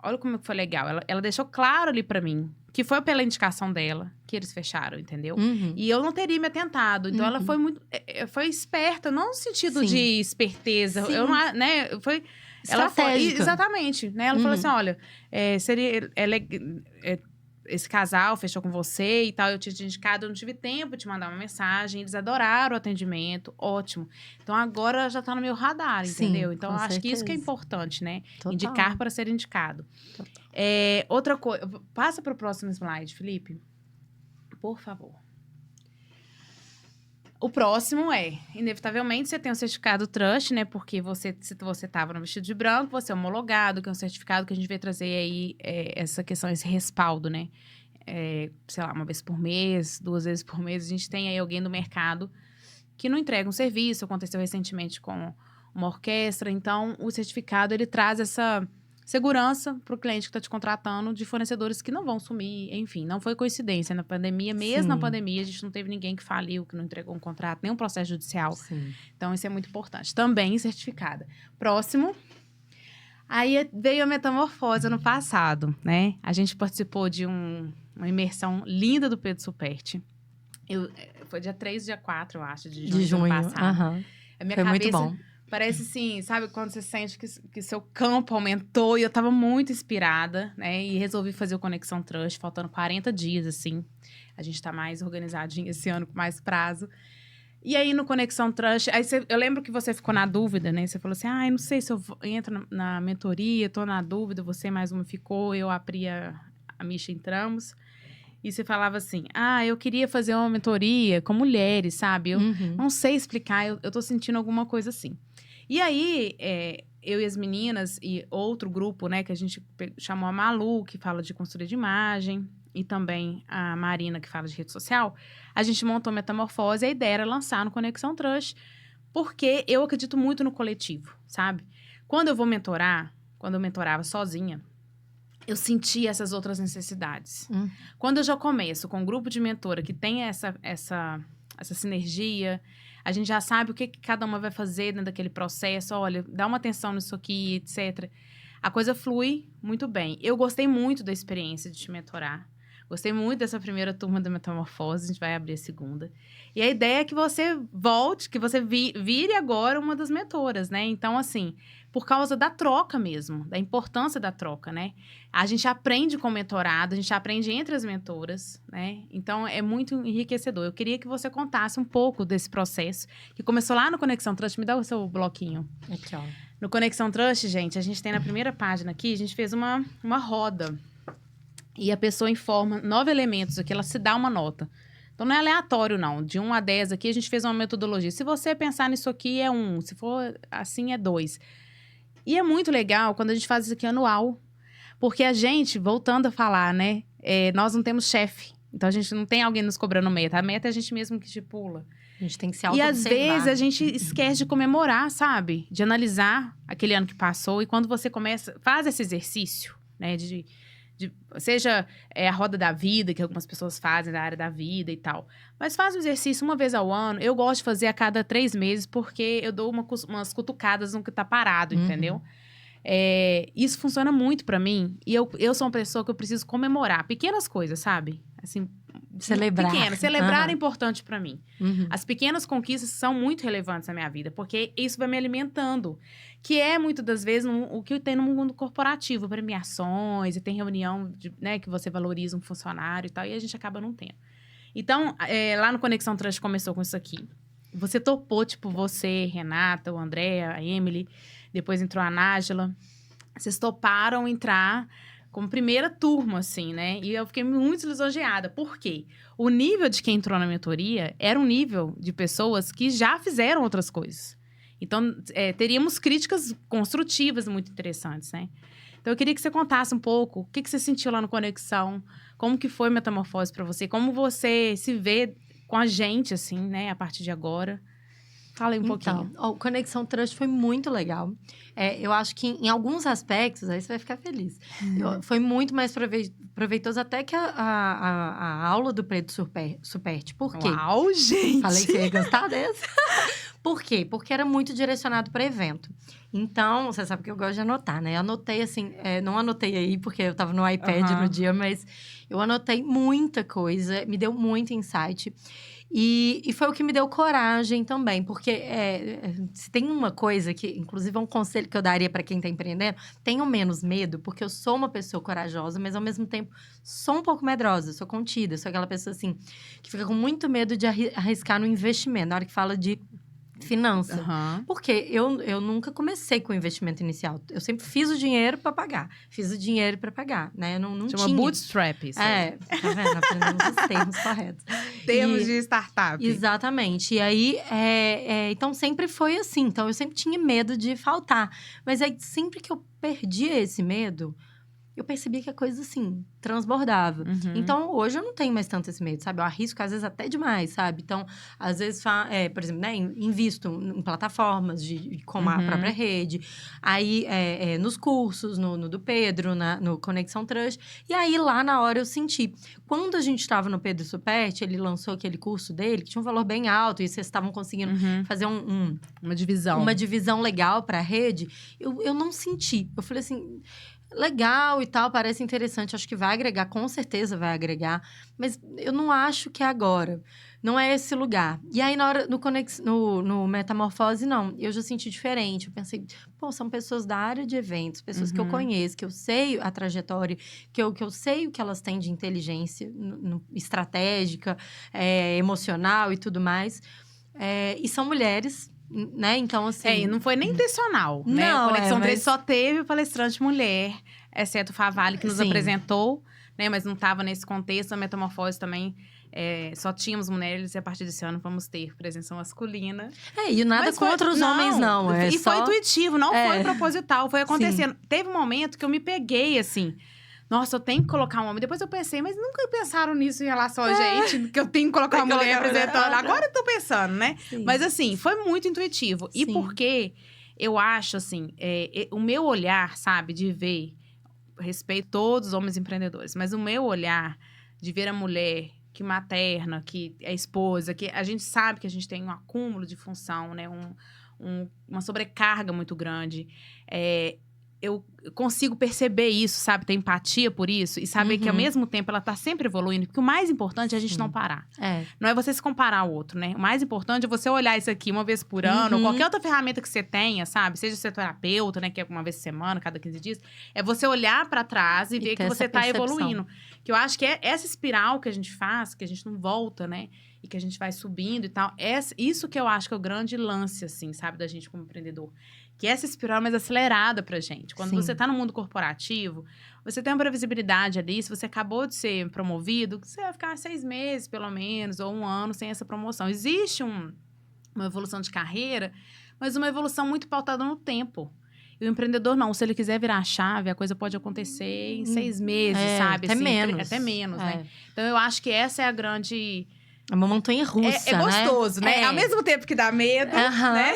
Olha como foi legal. Ela deixou claro ali para mim que foi pela indicação dela que eles fecharam, entendeu? E eu não teria me atentado. Então, ela foi muito... Foi esperta, não no sentido de esperteza. Eu não, né? Foi... Ela foi, exatamente. Né? Ela falou assim, olha, esse casal fechou com você e tal, eu tinha te indicado, eu não tive tempo de mandar uma mensagem, eles adoraram o atendimento, ótimo. Então, agora já tá no meu radar, entendeu? Então, eu acho que isso que é importante, né? Total. Indicar para ser indicado. Outra coisa, passa para o próximo slide, Felipe. Por favor. O próximo inevitavelmente, você tem o certificado Trust, né? Porque se você estava no vestido de branco, você é homologado, que é um certificado que a gente vai trazer aí essa questão, esse respaldo, né? Sei lá, 1 vez por mês, 2 vezes por mês, a gente tem aí alguém do mercado que não entrega um serviço. Aconteceu recentemente com uma orquestra. Então, o certificado, ele traz essa segurança para o cliente que está te contratando de fornecedores que não vão sumir. Enfim, não foi coincidência na pandemia. Mesmo na pandemia, a gente não teve ninguém que faliu, que não entregou um contrato, nem um processo judicial. Sim. Então, isso é muito importante. Também certificada. Próximo. Aí veio a metamorfose ano passado, né? A gente participou de uma imersão linda do Pedro Superti. Foi dia 3, dia 4, eu acho, de junho do ano passado. A minha foi cabeça muito bom. parece assim, sabe? Quando você sente que seu campo aumentou. E eu tava muito inspirada, né? E resolvi fazer o Conexão Trust, faltando 40 dias, assim. A gente tá mais organizadinho esse ano, com mais prazo. E aí, no Conexão Trust, eu lembro que você ficou na dúvida, né? Você falou assim, eu não sei se eu entro na mentoria, tô na dúvida, você mais uma ficou, eu, a Pri, a Misha entramos. E você falava assim, eu queria fazer uma mentoria com mulheres, sabe? Eu não sei explicar, eu tô sentindo alguma coisa assim. E aí, eu e as meninas e outro grupo, né, que a gente chamou a Malu, que fala de consultoria de imagem, e também a Marina, que fala de rede social, a gente montou Metamorfose e a ideia era lançar no Conexão Trust, porque eu acredito muito no coletivo, sabe? Quando eu mentorava sozinha, eu sentia essas outras necessidades. Quando eu já começo com um grupo de mentora que tem essa sinergia, a gente já sabe o que cada uma vai fazer dentro daquele processo. Olha, dá uma atenção nisso aqui, etc. A coisa flui muito bem. Eu gostei muito da experiência de te mentorar. Gostei muito dessa primeira turma da Metamorfose. A gente vai abrir a segunda. E a ideia é que você volte, que você vire agora uma das mentoras, né? Então, assim, por causa da troca mesmo, da importância da troca, né? A gente aprende com o mentorado, a gente aprende entre as mentoras, né? Então, é muito enriquecedor. Eu queria que você contasse um pouco desse processo, que começou lá no Conexão Trust. Me dá o seu bloquinho. Aqui, ó. No Conexão Trust, gente, a gente tem na primeira página aqui, a gente fez uma roda. E a pessoa informa 9 elementos aqui, ela se dá uma nota. Então, não é aleatório, não. De 1 a 10 aqui, a gente fez uma metodologia. Se você pensar nisso aqui, é 1. Se for assim, é 2. E é muito legal quando a gente faz isso aqui anual. Porque a gente, voltando a falar, né? Nós não temos chefe. Então, a gente não tem alguém nos cobrando meta. A meta é a gente mesmo que estipula. A gente tem que se auto-observar. E, às vezes, né? a gente esquece de comemorar, sabe? De analisar aquele ano que passou. E quando você faz esse exercício, né? Seja a roda da vida, que algumas pessoas fazem da área da vida e tal. Mas faz o exercício uma vez ao ano. Eu gosto de fazer a cada 3 meses, porque eu dou umas cutucadas no que tá parado, entendeu? Isso funciona muito pra mim. E eu sou uma pessoa que eu preciso comemorar pequenas coisas, sabe? Assim, celebrar. Pequenas. Celebrar é importante pra mim. As pequenas conquistas são muito relevantes na minha vida, porque isso vai me alimentando. Que é, muitas das vezes, o que tem no mundo corporativo. Premiações, e tem reunião, né, que você valoriza um funcionário e tal, e a gente acaba não tendo. Então, lá no Conexão Trust começou com isso aqui. Você topou, tipo, você, Renata, o André, a Emily, depois entrou a Nájila. Vocês toparam entrar como primeira turma, assim, né? E eu fiquei muito lisonjeada. Por quê? O nível de quem entrou na mentoria era um nível de pessoas que já fizeram outras coisas. Então, teríamos críticas construtivas muito interessantes, né? Então, eu queria que você contasse um pouco o que você sentiu lá no Conexão, como que foi a metamorfose para você, como você se vê com a gente, assim, né? A partir de agora. Fala aí um pouquinho. O Conexão Trust foi muito legal. Eu acho que em alguns aspectos, aí você vai ficar feliz. Foi muito mais proveitoso até que a aula do Pedro Superti. Por quê? Uau, gente! Falei que você ia gostar dessa. Por quê? Porque era muito direcionado para evento. Então, você sabe que eu gosto de anotar, né? Eu anotei assim, não anotei aí porque eu tava no iPad no dia, mas eu anotei muita coisa, me deu muito insight. E foi o que me deu coragem também, porque se tem uma coisa que, inclusive, é um conselho que eu daria para quem tá empreendendo, tenham menos medo, porque eu sou uma pessoa corajosa, mas ao mesmo tempo sou um pouco medrosa, sou contida, sou aquela pessoa assim, que fica com muito medo de arriscar no investimento, na hora que fala de finança. Porque eu nunca comecei com investimento inicial. Eu sempre fiz o dinheiro para pagar. Fiz o dinheiro para pagar, né? Eu não Chama tinha. bootstrap, isso aí. Tá vendo? Aprendemos os termos corretos. termos de startup. Exatamente. E aí, então sempre foi assim. Então, eu sempre tinha medo de faltar. Mas aí, sempre que eu perdia esse medo, eu percebi que a coisa, assim, transbordava. Uhum. Então, hoje eu não tenho mais tanto esse medo, sabe? Eu arrisco, às vezes, até demais, sabe? Então, às vezes, por exemplo, né? Invisto em plataformas como a própria rede. Aí, nos cursos, no do Pedro, no Conexão Trust. E aí, lá na hora, eu senti. Quando a gente estava no Pedro Superti, ele lançou aquele curso dele, que tinha um valor bem alto. E vocês estavam conseguindo fazer uma divisão. Uma divisão legal para a rede. Eu não senti. Eu falei assim... Legal e tal, parece interessante. Acho que vai agregar, com certeza vai agregar. Mas eu não acho que é agora. Não é esse lugar. E aí, na hora, no Metamorfose, não. Eu já senti diferente. Eu pensei, pô, são pessoas da área de eventos. Pessoas que eu conheço, que eu sei a trajetória. Que eu sei o que elas têm de inteligência estratégica, emocional e tudo mais. E são mulheres... Né? Então, assim... E não foi nem intencional, né? Não, a Conexão 3 só teve palestrante mulher, exceto o Favale, que nos apresentou, né? Mas não estava nesse contexto. A Metamorfose também, só tínhamos mulheres. E a partir desse ano, vamos ter presença masculina. E nada contra os homens, não. Foi intuitivo, não foi proposital. Foi acontecendo. Sim. Teve um momento que eu me peguei, assim... Nossa, eu tenho que colocar um homem. Depois eu pensei, mas nunca pensaram nisso em relação a gente, que eu tenho que colocar uma mulher apresentando. Agora eu tô pensando, né? Sim. Mas assim, foi muito intuitivo. Sim. E porque eu acho, assim, o meu olhar, sabe, de ver, respeito todos os homens empreendedores, mas o meu olhar de ver a mulher que materna, que é esposa, que a gente sabe que a gente tem um acúmulo de função, né? Uma sobrecarga muito grande. Eu consigo perceber isso, sabe? Ter empatia por isso. E saber que, ao mesmo tempo, ela tá sempre evoluindo. Porque o mais importante é a gente não parar. Não é você se comparar ao outro, né? O mais importante é você olhar isso aqui uma vez por ano. Ou qualquer outra ferramenta que você tenha, sabe? Seja ser terapeuta, né? Que é uma vez por semana, cada 15 dias. É você olhar pra trás e ver que você tá evoluindo. Que eu acho que é essa espiral que a gente faz, que a gente não volta, né? E que a gente vai subindo e tal. Isso que eu acho que é o grande lance, assim, sabe? Da gente como empreendedor. Que essa espiral é mais acelerada pra gente. Quando você tá no mundo corporativo, você tem uma previsibilidade ali. Se você acabou de ser promovido, você vai ficar 6 meses, pelo menos, ou 1 ano sem essa promoção. Existe uma evolução de carreira, mas uma evolução muito pautada no tempo. E o empreendedor, não. Se ele quiser virar a chave, a coisa pode acontecer em 6 meses, sabe? Até assim, menos. Até menos, né? Então, eu acho que essa é a grande... É uma montanha-russa, É gostoso, né? Ao mesmo tempo que dá medo, né?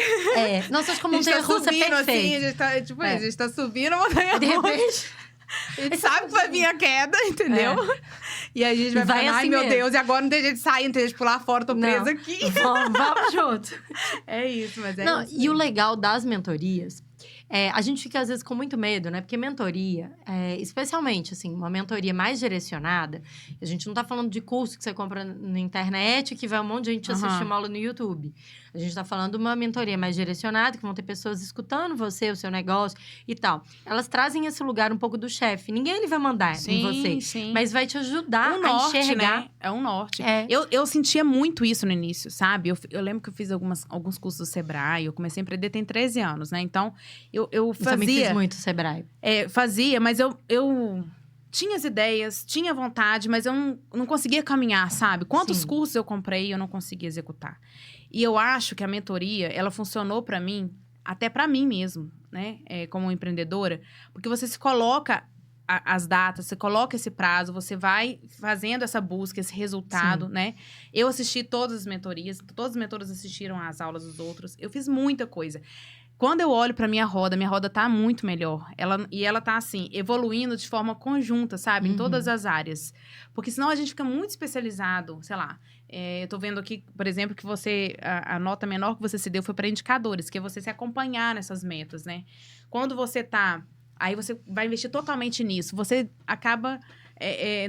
Nossa, acho que a montanha-russa é perfeita. Assim, a gente tá subindo a montanha-russa. De repente... A gente sabe que vai vir a queda, entendeu? E a gente vai falar, ai, meu Deus, e agora não tem jeito de sair, não tem jeito de pular fora, tô presa aqui. Vamos junto. É isso, mas não, isso. E o legal das mentorias... a gente fica, às vezes, com muito medo, né? Porque mentoria, especialmente, assim, uma mentoria mais direcionada... A gente não tá falando de curso que você compra na internet, que vai um monte de gente assistir uma aula no YouTube. A gente tá falando de uma mentoria mais direcionada, que vão ter pessoas escutando você, o seu negócio e tal. Elas trazem esse lugar um pouco do chefe. Ninguém ele vai mandar em você. Sim. Mas vai te ajudar a enxergar. Né? É um norte. Eu sentia muito isso no início, sabe? Eu lembro que eu fiz alguns cursos do Sebrae. Eu comecei a empreender tem 13 anos, né? Então... Eu fazia... também fiz muito Sebrae. Fazia, mas eu tinha as ideias, tinha vontade, mas eu não conseguia caminhar, sabe? Quantos cursos eu comprei e eu não conseguia executar. E eu acho que a mentoria, ela funcionou pra mim, até pra mim mesmo, né? Como empreendedora, porque você se coloca as datas, você coloca esse prazo, você vai fazendo essa busca, esse resultado, né? Eu assisti todas as mentorias, todos os mentores assistiram às aulas dos outros, eu fiz muita coisa. Quando eu olho pra minha roda tá muito melhor. Ela tá, assim, evoluindo de forma conjunta, sabe? Em todas as áreas. Porque senão a gente fica muito especializado, sei lá. Eu tô vendo aqui, por exemplo, que a nota menor que você se deu foi para indicadores, que é você se acompanhar nessas metas, né? Quando você tá... Aí você vai investir totalmente nisso. Você acaba...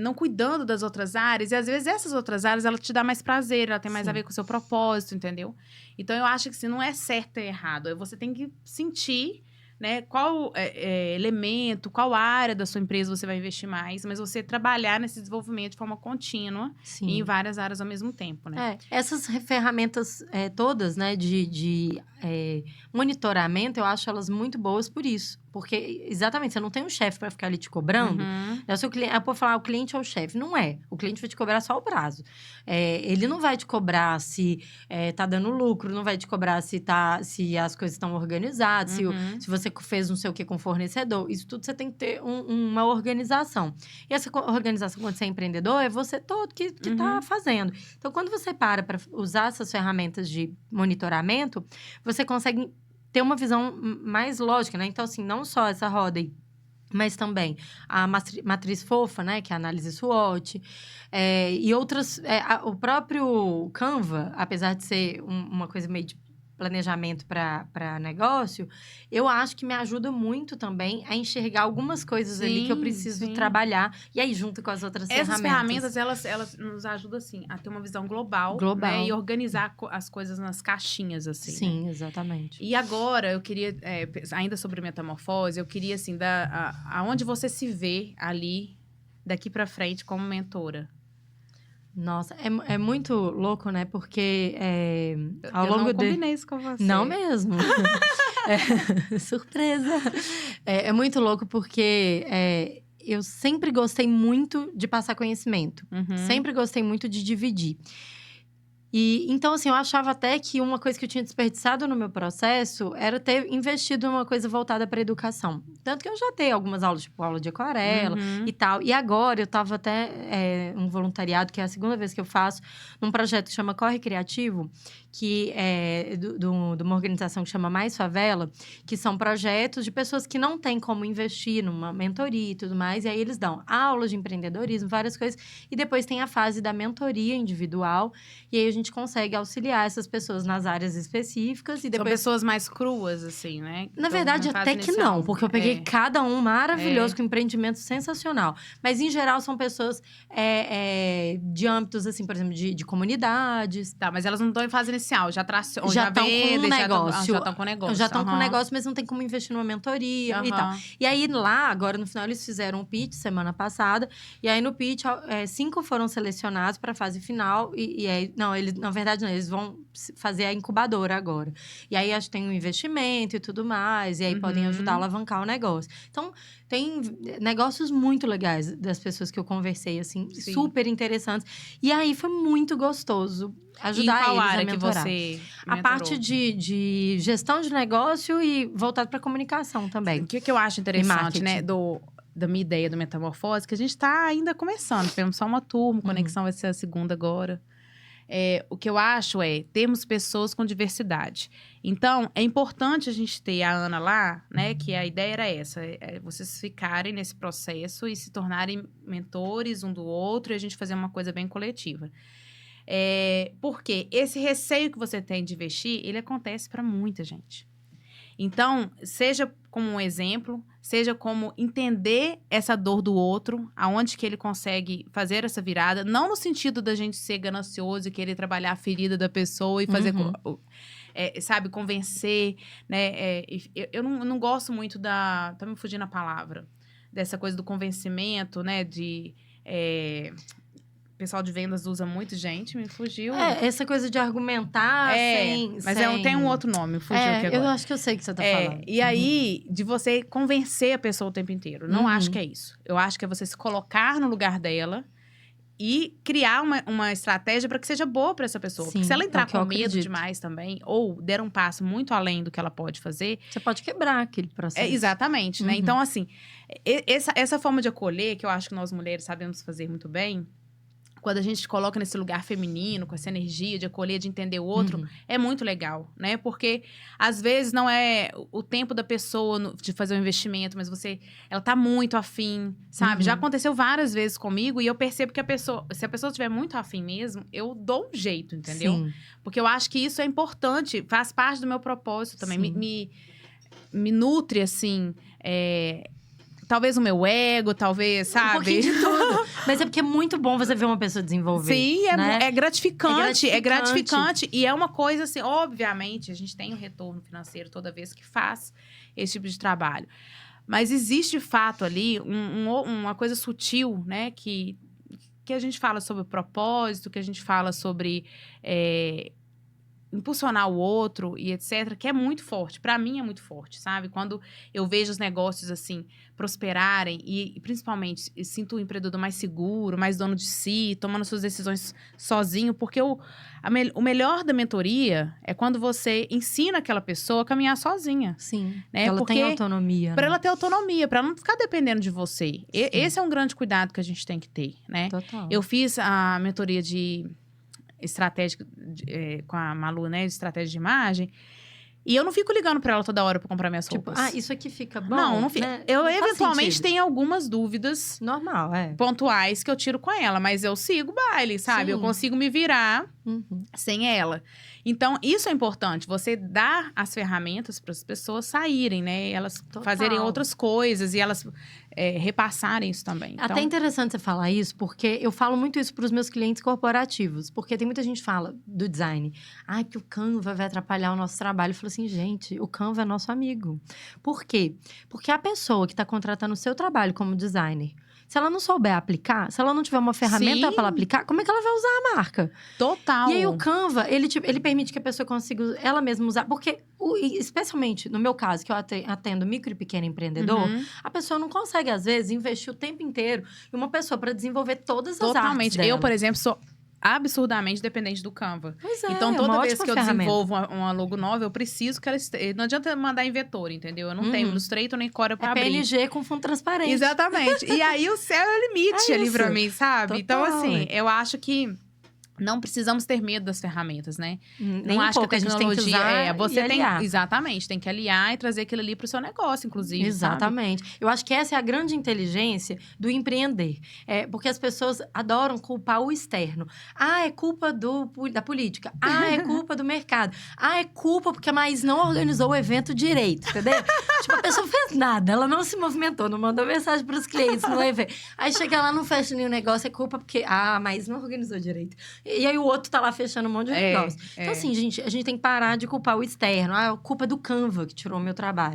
não cuidando das outras áreas. E, às vezes, essas outras áreas, ela te dá mais prazer. Ela tem mais a ver com o seu propósito, entendeu? Então, eu acho que, não é certo e errado. Você tem que sentir, né? Qual elemento, qual área da sua empresa você vai investir mais. Mas você trabalhar nesse desenvolvimento de forma contínua. E em várias áreas ao mesmo tempo, né? Essas ferramentas todas, né? De monitoramento, eu acho elas muito boas por isso. Porque, exatamente, você não tem um chefe para ficar ali te cobrando. O seu cliente, pode falar, o cliente é o chefe. Não é. O cliente vai te cobrar só o prazo. Ele não vai te cobrar se tá dando lucro, não vai te cobrar se as coisas estão organizadas, se você fez não sei o que com o fornecedor. Isso tudo você tem que ter uma organização. E essa organização, quando você é empreendedor, é você todo que tá fazendo. Então, quando você para usar essas ferramentas de monitoramento, você consegue ter uma visão mais lógica, né? Então, assim, não só essa roda aí, mas também a matriz fofa, né? Que é a análise SWOT. E outras... o próprio Canva, apesar de ser uma coisa meio de planejamento para negócio, eu acho que me ajuda muito também a enxergar algumas coisas ali que eu preciso trabalhar. E aí, junto com as outras Essas ferramentas, elas nos ajudam, assim, a ter uma visão global. Né? E organizar as coisas nas caixinhas, assim. Sim, né? Exatamente. E agora, eu queria, ainda sobre metamorfose, eu queria, assim, aonde você se vê ali, daqui para frente, como mentora. Nossa, é muito louco, né? Porque ao longo eu não combinei isso com você. Não mesmo. Surpresa. É muito louco porque eu sempre gostei muito de passar conhecimento. Sempre gostei muito de dividir. E, então, assim, eu achava até que uma coisa que eu tinha desperdiçado no meu processo era ter investido numa coisa voltada para educação. Tanto que eu já dei algumas aulas, tipo aula de aquarela e tal. E agora eu tava até um voluntariado, que é a segunda vez que eu faço, num projeto que chama Corre Criativo, que é de uma organização que chama Mais Favela, que são projetos de pessoas que não têm como investir numa mentoria e tudo mais. E aí eles dão aulas de empreendedorismo, várias coisas. E depois tem a fase da mentoria individual. E aí a gente consegue auxiliar essas pessoas nas áreas específicas e depois... São pessoas mais cruas, assim, né? Na verdade, até que não, porque eu peguei cada um maravilhoso, com empreendimento sensacional. Mas, em geral, são pessoas de âmbitos, assim, por exemplo, de comunidades. Tá, mas elas não estão em fase inicial, já estão com um negócio. Já estão com negócio. Já estão com negócio, mas não tem como investir numa mentoria e tal. E aí, lá, agora, no final, eles fizeram um pitch semana passada. E aí, no pitch, 5 foram selecionados para a fase final. E aí, na verdade, não, eles vão fazer a incubadora agora. E aí, acho que tem um investimento e tudo mais. E aí, podem ajudar a alavancar o negócio. Então, tem negócios muito legais das pessoas que eu conversei, assim, super interessantes. E aí, foi muito gostoso ajudar eles a mentorar. Que você a parte de gestão de negócio e voltado para comunicação também. O que eu acho interessante, né, da minha ideia do Metamorfose, que a gente está ainda começando. Temos só uma turma, Conexão vai ser a segunda agora. O que eu acho termos pessoas com diversidade. Então, é importante a gente ter a Ana lá, né? Que a ideia era essa. Vocês ficarem nesse processo e se tornarem mentores um do outro e a gente fazer uma coisa bem coletiva. Porque esse receio que você tem de investir, ele acontece para muita gente. Então, seja como um exemplo, seja como entender essa dor do outro, aonde que ele consegue fazer essa virada, não no sentido da gente ser ganancioso e querer trabalhar a ferida da pessoa e fazer, sabe, convencer, né? Eu não gosto muito tá me fugindo a palavra, dessa coisa do convencimento, né? O pessoal de vendas usa muito, gente, me fugiu. Essa coisa de argumentar mas tem um outro nome, fugiu aqui agora. Eu acho que eu sei o que você tá falando. E aí, de você convencer a pessoa o tempo inteiro. Não acho que é isso. Eu acho que é você se colocar no lugar dela e criar uma estratégia para que seja boa para essa pessoa. Porque se ela entrar com medo demais também, ou der um passo muito além do que ela pode fazer... Você pode quebrar aquele processo. Exatamente, né? Então, assim, essa forma de acolher, que eu acho que nós mulheres sabemos fazer muito bem... Quando a gente coloca nesse lugar feminino, com essa energia de acolher, de entender o outro, é muito legal, né? Porque, às vezes, não é o tempo da pessoa de fazer um investimento, mas ela tá muito afim, sabe? Já aconteceu várias vezes comigo e eu percebo que se a pessoa estiver muito afim mesmo, eu dou um jeito, entendeu? Sim. Porque eu acho que isso é importante, faz parte do meu propósito também. Me nutre, assim... Talvez o meu ego, talvez, sabe? Um pouquinho de tudo. Mas é porque é muito bom você ver uma pessoa desenvolver. Sim, né? é gratificante. É gratificante. E é uma coisa assim, obviamente, a gente tem um retorno financeiro toda vez que faz esse tipo de trabalho. Mas existe, de fato, ali uma coisa sutil, né? Que a gente fala sobre o propósito, que a gente fala sobre... impulsionar o outro e etc., que é muito forte. Para mim é muito forte, sabe? Quando eu vejo os negócios, assim, prosperarem e principalmente, eu sinto o empreendedor mais seguro, mais dono de si, tomando suas decisões sozinho, porque o melhor da mentoria é quando você ensina aquela pessoa a caminhar sozinha. Sim, né? ela Porque tem autonomia, para né? ela ter autonomia, para ela não ficar dependendo de você. Esse é um grande cuidado que a gente tem que ter, né? Total. Eu fiz a mentoria de estratégica com a Malu, né? De estratégia de imagem. E eu não fico ligando pra ela toda hora pra comprar minhas Tipo, roupas. isso aqui fica bom? Não fica. Né? Eu Não faz eventualmente sentido. tenho algumas dúvidas Normal, pontuais que eu tiro com ela, mas eu sigo o baile, sabe? Sim. Eu consigo me virar Uhum. sem ela. Então, isso é importante, você dar as ferramentas para as pessoas saírem, né? Elas Total. fazerem outras coisas e elas repassarem isso também. Então, Até interessante você falar isso, porque eu falo muito isso para os meus clientes corporativos. Porque tem muita gente que fala do design. Ai, que o Canva vai atrapalhar o nosso trabalho. Eu falo assim, gente, o Canva é nosso amigo. Por quê? Porque a pessoa que está contratando o seu trabalho como designer, se ela não souber aplicar, se ela não tiver uma ferramenta Sim. para ela aplicar, como é que ela vai usar a marca? total. E aí, o Canva, ele permite que a pessoa consiga ela mesma usar. Porque, especialmente no meu caso, que eu atendo micro e pequeno empreendedor, Uhum. a pessoa não consegue, às vezes, investir o tempo inteiro em uma pessoa para desenvolver todas as artes Totalmente. dela. Eu, por exemplo, sou absurdamente dependente do Canva. Pois é, Então, é toda uma vez ótima que eu ferramenta. desenvolvo uma logo nova, eu preciso que ela esteja. Não adianta mandar em vetor, entendeu? Eu não tenho Illustrator nem Corel pra É abrir. PNG com fundo transparente. Exatamente. E aí, o céu é o limite É ali isso. pra mim, sabe? Então, Total, assim, eu acho que não precisamos ter medo das ferramentas, né? Nem Não acho pouco, que a gente tem que tecnologia usar você e tem aliar. exatamente, tem que aliar e trazer aquilo ali pro seu negócio, inclusive. Exatamente. Sabe? Eu acho que essa é a grande inteligência do empreender. Porque as pessoas adoram culpar o externo. Ah, é culpa da política. Ah, é culpa do mercado. Ah, é culpa porque a Maís não organizou o evento direito, entendeu? Tipo, a pessoa não fez nada, ela não se movimentou, não mandou mensagem para os clientes no evento. Aí chega lá, não fecha nenhum negócio, é culpa porque a Maís não organizou direito. E aí o outro tá lá fechando um monte de negócio. Então, assim, gente, a gente tem que parar de culpar o externo. Ah, é culpa do Canva que tirou o meu trabalho.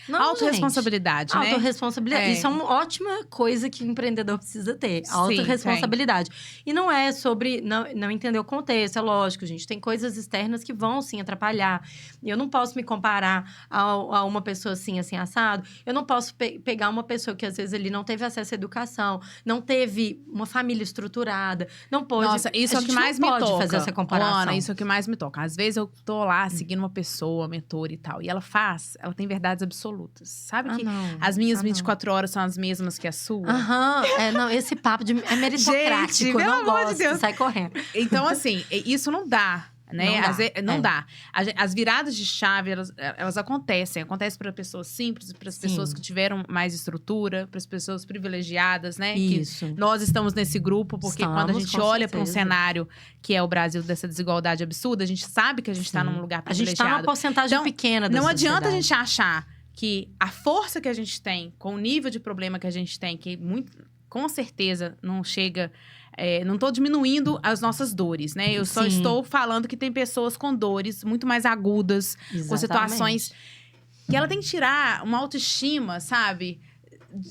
Não, Autorresponsabilidade, né? Autorresponsabilidade. Isso é uma ótima coisa que o empreendedor precisa ter. Sim, Autorresponsabilidade. E não é sobre não entender o contexto, é lógico, gente. Tem coisas externas que vão, sim, atrapalhar. E eu não posso me comparar a uma pessoa assim, assado. Eu não posso pegar uma pessoa que, às vezes, ele não teve acesso à educação, não teve uma família estruturada, não pode... Nossa, isso é o que mais me toca. fazer essa comparação. Ana, isso é o que mais me toca. Às vezes eu tô lá seguindo uma pessoa, mentora e tal, e ela tem verdades absolutas. Sabe que as minhas 24 horas são as mesmas que as suas? Não, esse papo é meritocrático, Gente, eu não pelo amor de gosto, Deus. sai correndo. Então, assim, isso não dá. Né? Não dá. As viradas de chave, elas acontecem para pessoas simples, para as pessoas que tiveram mais estrutura, para as pessoas privilegiadas, né? Isso. Que nós estamos nesse grupo, porque quando a gente olha para um cenário que é o Brasil dessa desigualdade absurda, a gente sabe que a gente está num lugar privilegiado. A gente está numa porcentagem pequena da Não sociedade. adianta a gente achar que a força que a gente tem, com o nível de problema que a gente tem, que com certeza não chega... não estou diminuindo as nossas dores, né? Eu só estou falando que tem pessoas com dores muito mais agudas, com situações que ela tem que tirar uma autoestima, sabe?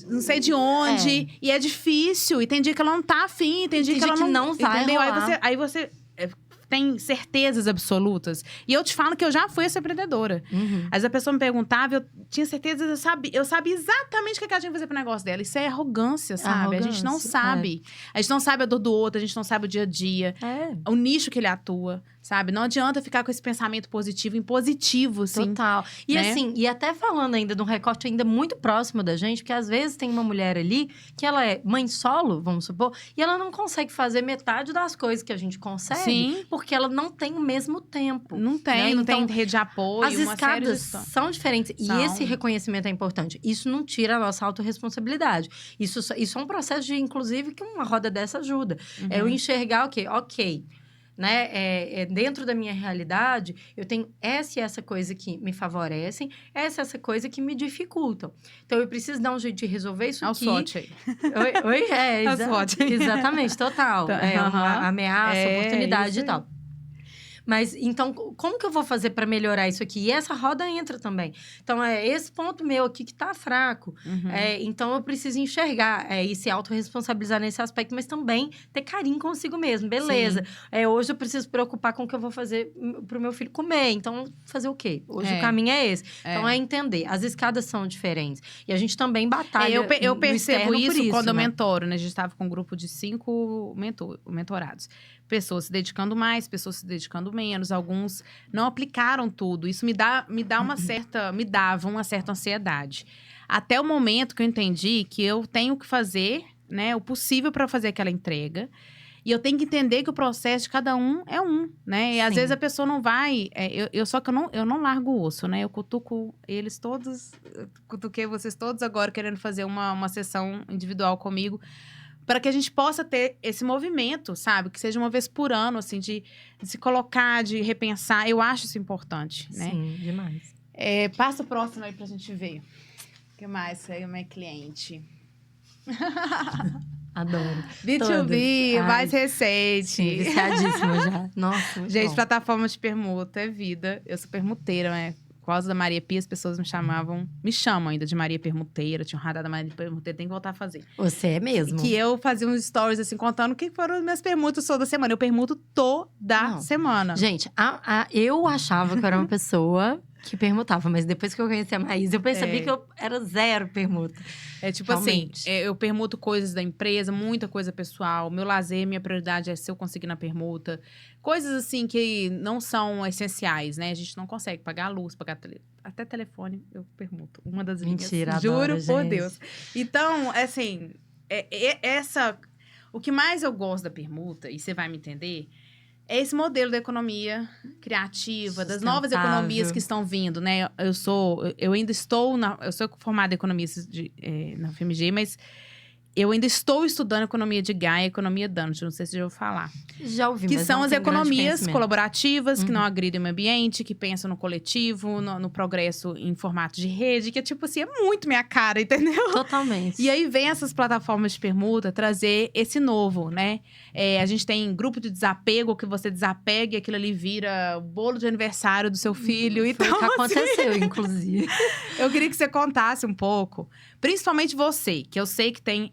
Não sei de onde, e é difícil, e tem dia que ela não tá afim, tem dia que ela não vai entendeu? rolar. Aí você tem certezas absolutas. E eu te falo que eu já fui essa empreendedora. Às vezes a pessoa me perguntava, eu tinha certeza, eu sabia exatamente o que ela tinha que fazer pro negócio dela. Isso é arrogância, sabe? A gente não sabe. A gente não sabe a dor do outro, a gente não sabe o dia a dia. O nicho que ele atua, sabe? Não adianta ficar com esse pensamento positivo, impositivo, assim. Total. E né? assim, e até falando ainda de um recorte ainda muito próximo da gente, porque às vezes tem uma mulher ali que ela é mãe solo, vamos supor, e ela não consegue fazer metade das coisas que a gente consegue, porque ela não tem o mesmo tempo. Não tem, não tem rede de apoio, as escadas são diferentes. E esse reconhecimento é importante. Isso não tira a nossa autorresponsabilidade. Isso é um processo de, inclusive, que uma roda dessa ajuda. É eu enxergar o quê? Ok. Né? Dentro da minha realidade, eu tenho essa e essa coisa que me favorecem, essa e essa coisa que me dificultam. Então, eu preciso dar um jeito de resolver isso aqui. Olha o SWOT aí. Exatamente, total. É uma ameaça, oportunidade e tal. Mas, então, como que eu vou fazer para melhorar isso aqui? E essa roda entra também. Então, é esse ponto meu aqui que tá fraco. Então, eu preciso enxergar e se autorresponsabilizar nesse aspecto, mas também ter carinho consigo mesmo. Beleza. Hoje eu preciso preocupar com o que eu vou fazer pro meu filho comer. Então, fazer o quê? Hoje o caminho é esse. Então, é entender. As escadas são diferentes. E a gente também batalha eu percebo isso quando eu né? mentoro, né? A gente estava com um grupo de 5 mentorados. Pessoas se dedicando mais, pessoas se dedicando menos. Alguns não aplicaram tudo. Isso me dava uma certa ansiedade. Até o momento que eu entendi que eu tenho que fazer, né, o possível para fazer aquela entrega. E eu tenho que entender que o processo de cada um é um, né? E às vezes a pessoa não vai... só que eu não largo o osso, né? Eu cutuco eles todos... Cutuquei vocês todos agora querendo fazer uma sessão individual comigo. Para que a gente possa ter esse movimento, sabe? Que seja uma vez por ano, assim, de se colocar, de repensar. Eu acho isso importante, né? Sim, demais. Passa o próximo aí pra gente ver. O que mais? Aí o meu cliente. Adoro. B2B, mais recente. Sim, viciadíssima já. Nossa, gente, bom. plataforma de permuta é vida. Eu sou permuteira, né? Por causa da Maria Pia, as pessoas me chamam ainda de Maria Permuteira. Tinha um radar da Maria Permuteira, tem que voltar a fazer. Você é mesmo? Que eu fazia uns stories, assim, contando o que foram as minhas permutas toda semana. Eu permuto toda semana. Gente, eu achava que eu era uma pessoa que permutava, mas depois que eu conheci a Maísa, eu percebi que eu era zero permuta. Tipo realmente. assim, eu permuto coisas da empresa, muita coisa pessoal. Meu lazer, minha prioridade é se eu conseguir na permuta. Coisas assim que não são essenciais, né? A gente não consegue pagar a luz, pagar até telefone, eu permuto. Uma das linhas. Mentira, Juro adoro, por gente. Deus. Então, assim, o que mais eu gosto da permuta, e você vai me entender, é esse modelo da economia criativa, das novas economias que estão vindo, né? Eu sou formada em economia na FMG, mas eu ainda estou estudando economia de Gaia e economia Dungeon, não sei se já ouviu falar. Já ouvi, que mas são não as tenho grande economias conhecimento. colaborativas, que não agridem o meio ambiente, que pensam no coletivo, no progresso em formato de rede, que é tipo assim, é muito minha cara, entendeu? Totalmente. E aí vem essas plataformas de permuta trazer esse novo, né? A gente tem grupo de desapego, que você desapega e aquilo ali vira o bolo de aniversário do seu filho. Foi o que aconteceu, inclusive. Eu queria que você contasse um pouco, principalmente você, que eu sei que tem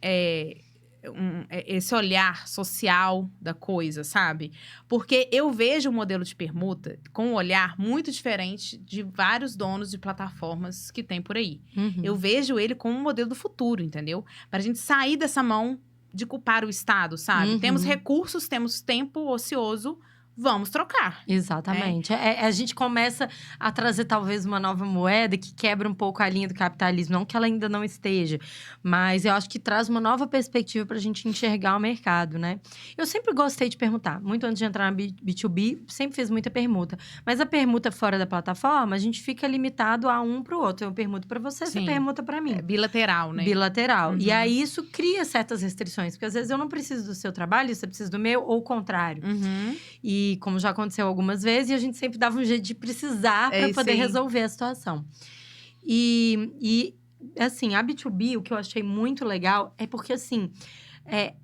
esse olhar social da coisa, sabe? Porque eu vejo o modelo de permuta com um olhar muito diferente de vários donos de plataformas que tem por aí. Eu vejo ele como um modelo do futuro, entendeu? Para a gente sair dessa mão de culpar o Estado, sabe? Temos recursos, temos tempo ocioso, vamos trocar. Exatamente. A gente começa a trazer talvez uma nova moeda que quebra um pouco a linha do capitalismo. Não que ela ainda não esteja, mas eu acho que traz uma nova perspectiva para a gente enxergar o mercado, né? Eu sempre gostei de permutar. Muito antes de entrar na B2B, sempre fiz muita permuta. Mas a permuta fora da plataforma, a gente fica limitado a um para o outro. Eu permuto para você, você permuta para mim. Bilateral, né? Bilateral. E aí, isso cria certas restrições. Porque às vezes eu não preciso do seu trabalho, você precisa do meu, ou o contrário. E como já aconteceu algumas vezes, e a gente sempre dava um jeito de precisar para poder resolver a situação. E assim, a B2B, o que eu achei muito legal é porque, assim,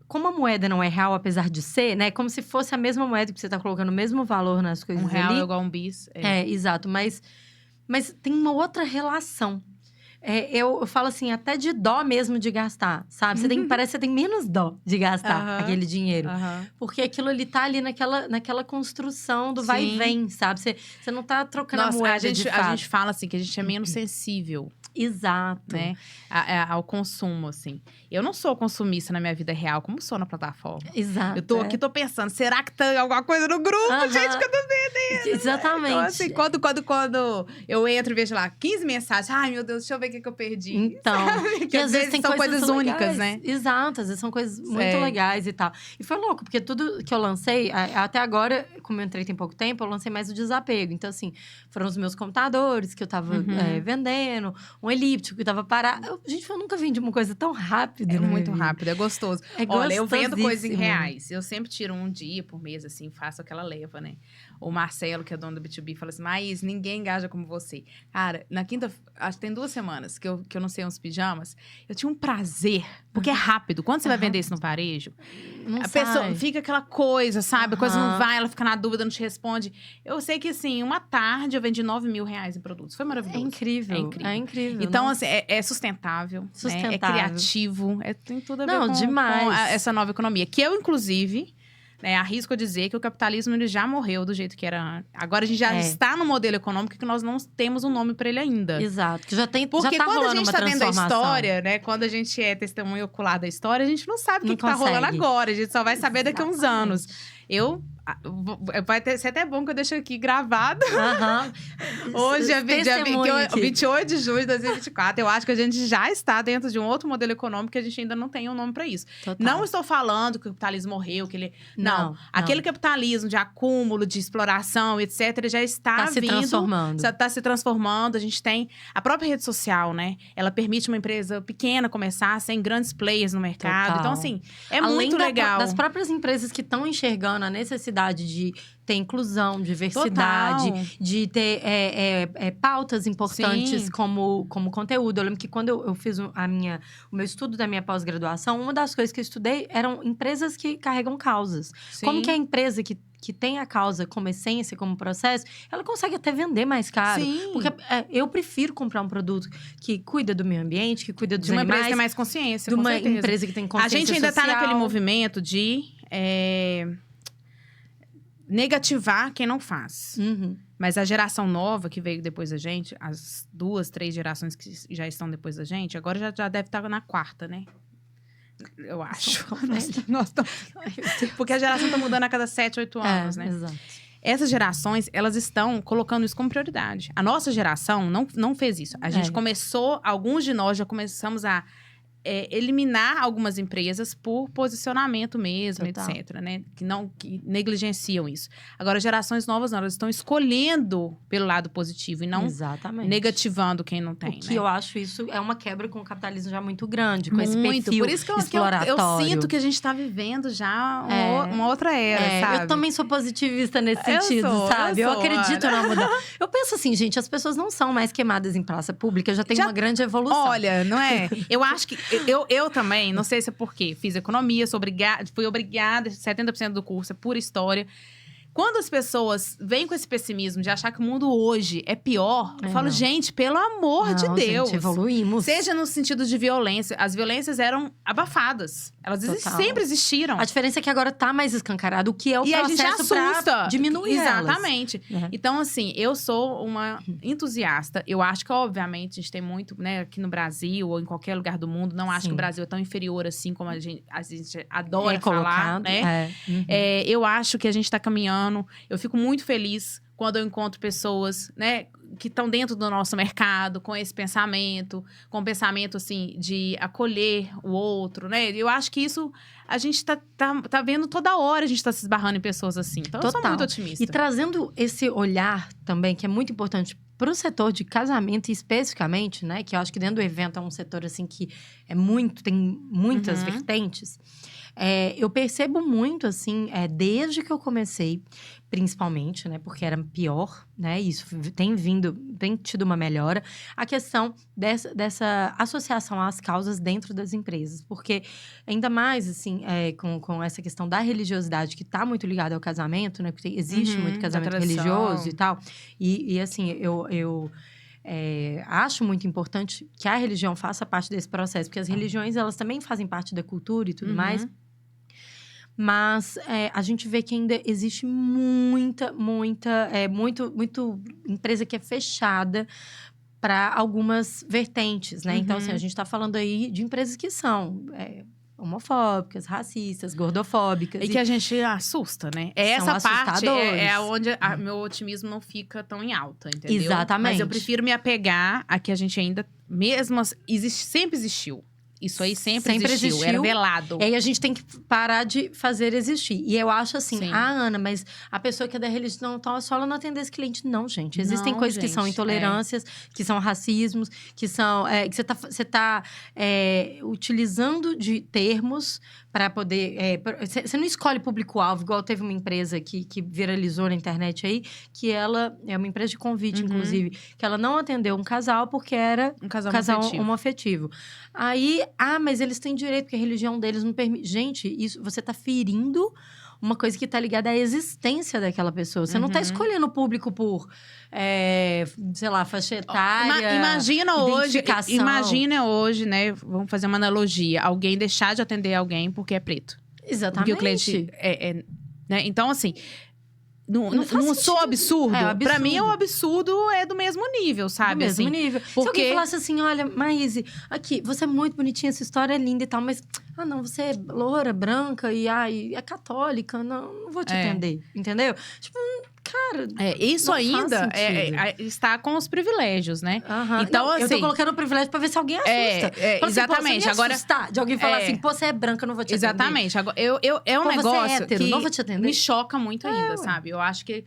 como a moeda não é real, apesar de ser, né? Como se fosse a mesma moeda que você tá colocando o mesmo valor nas coisas ali. R$1 é igual a um bis. Exato. Mas tem uma outra relação. Eu falo assim, até de dó mesmo de gastar, sabe? Parece que você tem menos dó de gastar aquele dinheiro. Porque aquilo ali tá ali naquela construção do vai e vem, sabe? Você não tá trocando a moeda de fato. A gente fala assim, que a gente é menos sensível. Exato. Né? Ao consumo, assim. Eu não sou consumista na minha vida real, como sou na plataforma. Exato. Eu tô aqui, tô pensando, será que tem alguma coisa no grupo, gente, que eu tô vendo? Exatamente. Então, assim, quando eu entro e vejo lá 15 mensagens, ai, meu Deus, deixa eu ver o que eu perdi. Então, que às vezes são coisas únicas, né? Exato, às vezes são coisas muito legais e tal. E foi louco, porque tudo que eu lancei, até agora, como eu entrei tem pouco tempo, eu lancei mais o desapego. Então, assim, foram os meus computadores que eu tava vendendo, um elíptico que tava parado. Gente, eu nunca vendi uma coisa tão rápida. É muito rápido, é gostoso. Olha, eu vendo coisas em reais. Eu sempre tiro um dia por mês, assim, faço aquela leva, né? O Marcelo, que é dono do B2B, fala assim, mas ninguém engaja como você. Cara, na quinta, acho que tem 2 semanas, pijamas, que eu não sei uns pijamas, eu tinha um prazer, porque é rápido. Quando você vai vender isso no varejo, Não a sai. pessoa fica aquela coisa, sabe? A coisa não vai, ela fica na dúvida, não te responde. Eu sei que, assim, uma tarde eu vendi R$9.000 em produtos. Foi maravilhoso. É incrível. É incrível. É incrível. Então, nossa. assim, é sustentável, né? É Sustentável. criativo, tem tudo a ver Não, com demais. essa nova economia. Que eu, inclusive, né, arrisco a dizer que o capitalismo ele já morreu do jeito que era. Agora a gente já está no modelo econômico que nós não temos um nome para ele ainda. Exato, que já tá Porque quando a rolando gente uma tá dentro da transformação. história, né? Quando a gente é testemunho ocular da história, a gente não sabe o Não que tá rolando consegue. agora. A gente só vai saber daqui a uns anos. Exatamente. Vai ser até bom que eu deixo aqui gravado. Aham. Hoje é Testemunho aqui. 28 de junho de 2024. Eu acho que a gente já está dentro de um outro modelo econômico que a gente ainda não tem um nome para isso. Total. Não estou falando que o capitalismo morreu, que ele. Não. Aquele capitalismo de acúmulo, de exploração, etc., ele já está Tá se vindo. transformando. Está se transformando. A gente tem a própria rede social, né? Ela permite uma empresa pequena começar sem grandes players no mercado. Total. Então, assim, é Além muito legal. das próprias empresas que estão enxergando a necessidade de ter inclusão, diversidade, Total. de ter pautas importantes Sim. como conteúdo. Eu lembro que quando eu fiz o meu estudo da minha pós-graduação, uma das coisas que eu estudei eram empresas que carregam causas. Sim. Como que a empresa que tem a causa como essência, como processo, ela consegue até vender mais caro. Sim. Porque eu prefiro comprar um produto que cuida do meio ambiente, que cuida dos De uma empresa que animais, tem mais consciência, de com uma certeza. empresa que tem A consciência gente ainda social. tá naquele movimento de negativar quem não faz. Uhum. Mas a geração nova que veio depois da gente, as 2, 3 gerações que já estão depois da gente, agora já deve estar na 4ª, né? Eu acho. Porque a geração tá mudando a cada 7, 8 anos, né? Exato. Essas gerações, elas estão colocando isso como prioridade. A nossa geração não fez isso. A gente começou, alguns de nós já começamos a eliminar algumas empresas por posicionamento mesmo, Total. etc, né? Que negligenciam isso. Agora, gerações novas, não, elas estão escolhendo pelo lado positivo e não Exatamente. negativando quem não tem, O que né? eu acho isso é uma quebra com o capitalismo já muito grande, com esse Muito. perfil Por isso que eu exploratório. sinto que a gente tá vivendo já uma outra era, sabe? Eu também sou positivista nesse Eu sentido, sou, sabe? eu Eu sou, acredito na mudança. Eu penso assim, gente, as pessoas não são mais queimadas em praça pública, já tem uma grande evolução. Olha, não é? Eu acho que… Eu também, não sei se é porque fiz economia, fui obrigada, 70% do curso é pura história. Quando as pessoas vêm com esse pessimismo de achar que o mundo hoje é pior, eu falo, gente, pelo amor de Deus. Gente, evoluímos. Seja no sentido de violência. As violências eram abafadas. Elas sempre existiram. A diferença é que agora tá mais escancarado, o que é o E a processo gente assusta. pra diminuir Exatamente. elas. Então, assim, eu sou uma entusiasta. Eu acho que, obviamente, a gente tem muito, né, aqui no Brasil ou em qualquer lugar do mundo. Não acho que o Brasil é tão inferior assim como a gente adora falar, né? Eu acho que a gente tá caminhando. Eu fico muito feliz quando eu encontro pessoas, né, que estão dentro do nosso mercado, com esse pensamento, com o pensamento, assim, de acolher o outro, né? Eu acho que isso a gente tá vendo toda hora, a gente tá se esbarrando em pessoas assim. Então, eu sou muito otimista. E trazendo esse olhar também, que é muito importante para o setor de casamento especificamente, né? Que eu acho que dentro do evento é um setor, assim, que tem muitas vertentes. Eu percebo muito, assim, desde que eu comecei, principalmente, né? Porque era pior, né? Isso tem tido uma melhora. A questão dessa associação às causas dentro das empresas. Porque, ainda mais, assim, com essa questão da religiosidade, que está muito ligada ao casamento, né? Porque existe muito casamento religioso e tal. E assim, eu acho muito importante que a religião faça parte desse processo. Porque as religiões, elas também fazem parte da cultura e tudo mais. Mas a gente vê que ainda existe muita empresa que é fechada para algumas vertentes, né? Então, assim, a gente está falando aí de empresas que são homofóbicas, racistas, gordofóbicas. E que a gente assusta, né? Essa parte onde meu otimismo não fica tão em alta, entendeu? Exatamente. Mas eu prefiro me apegar a que a gente ainda, mesmo sempre existiu. Isso aí sempre existiu, era velado. E aí a gente tem que parar de fazer existir. E eu acho assim, Sim. Ana, mas a pessoa que é da religião tal, só ela não atender esse cliente. Não, gente. Existem coisas que são intolerâncias, que são racismos, que são… que você tá utilizando de termos para poder… Você não escolhe público-alvo, igual teve uma empresa que viralizou na internet aí, que ela… É uma empresa de convite, inclusive. Que ela não atendeu um casal porque era um casal homoafetivo. Aí, mas eles têm direito, porque a religião deles não permite. Gente, isso você tá ferindo uma coisa que tá ligada à existência daquela pessoa. Você não tá escolhendo o público por, sei lá, faixa etária, Imagina hoje, né? Vamos fazer uma analogia. Alguém deixar de atender alguém porque é preto. Exatamente. Porque o cliente né? Então, assim… Não sou absurdo. Pra mim, o absurdo é do mesmo nível, sabe? Do mesmo assim, nível. Porque… Se alguém falasse assim, olha, Maíse, aqui, você é muito bonitinha, essa história é linda e tal, mas… não, você é loura, branca e é católica, não vou te atender, entendeu? Tipo, cara… isso ainda está com os privilégios, né? Então, assim… Eu tô colocando o privilégio pra ver se alguém assusta. Exatamente. Assim, agora… de alguém falar assim, pô, você é branca, eu não vou te atender. Exatamente. Agora, é um negócio você é hétero, que não vou te atender. Me choca muito ainda, sabe? Eu acho que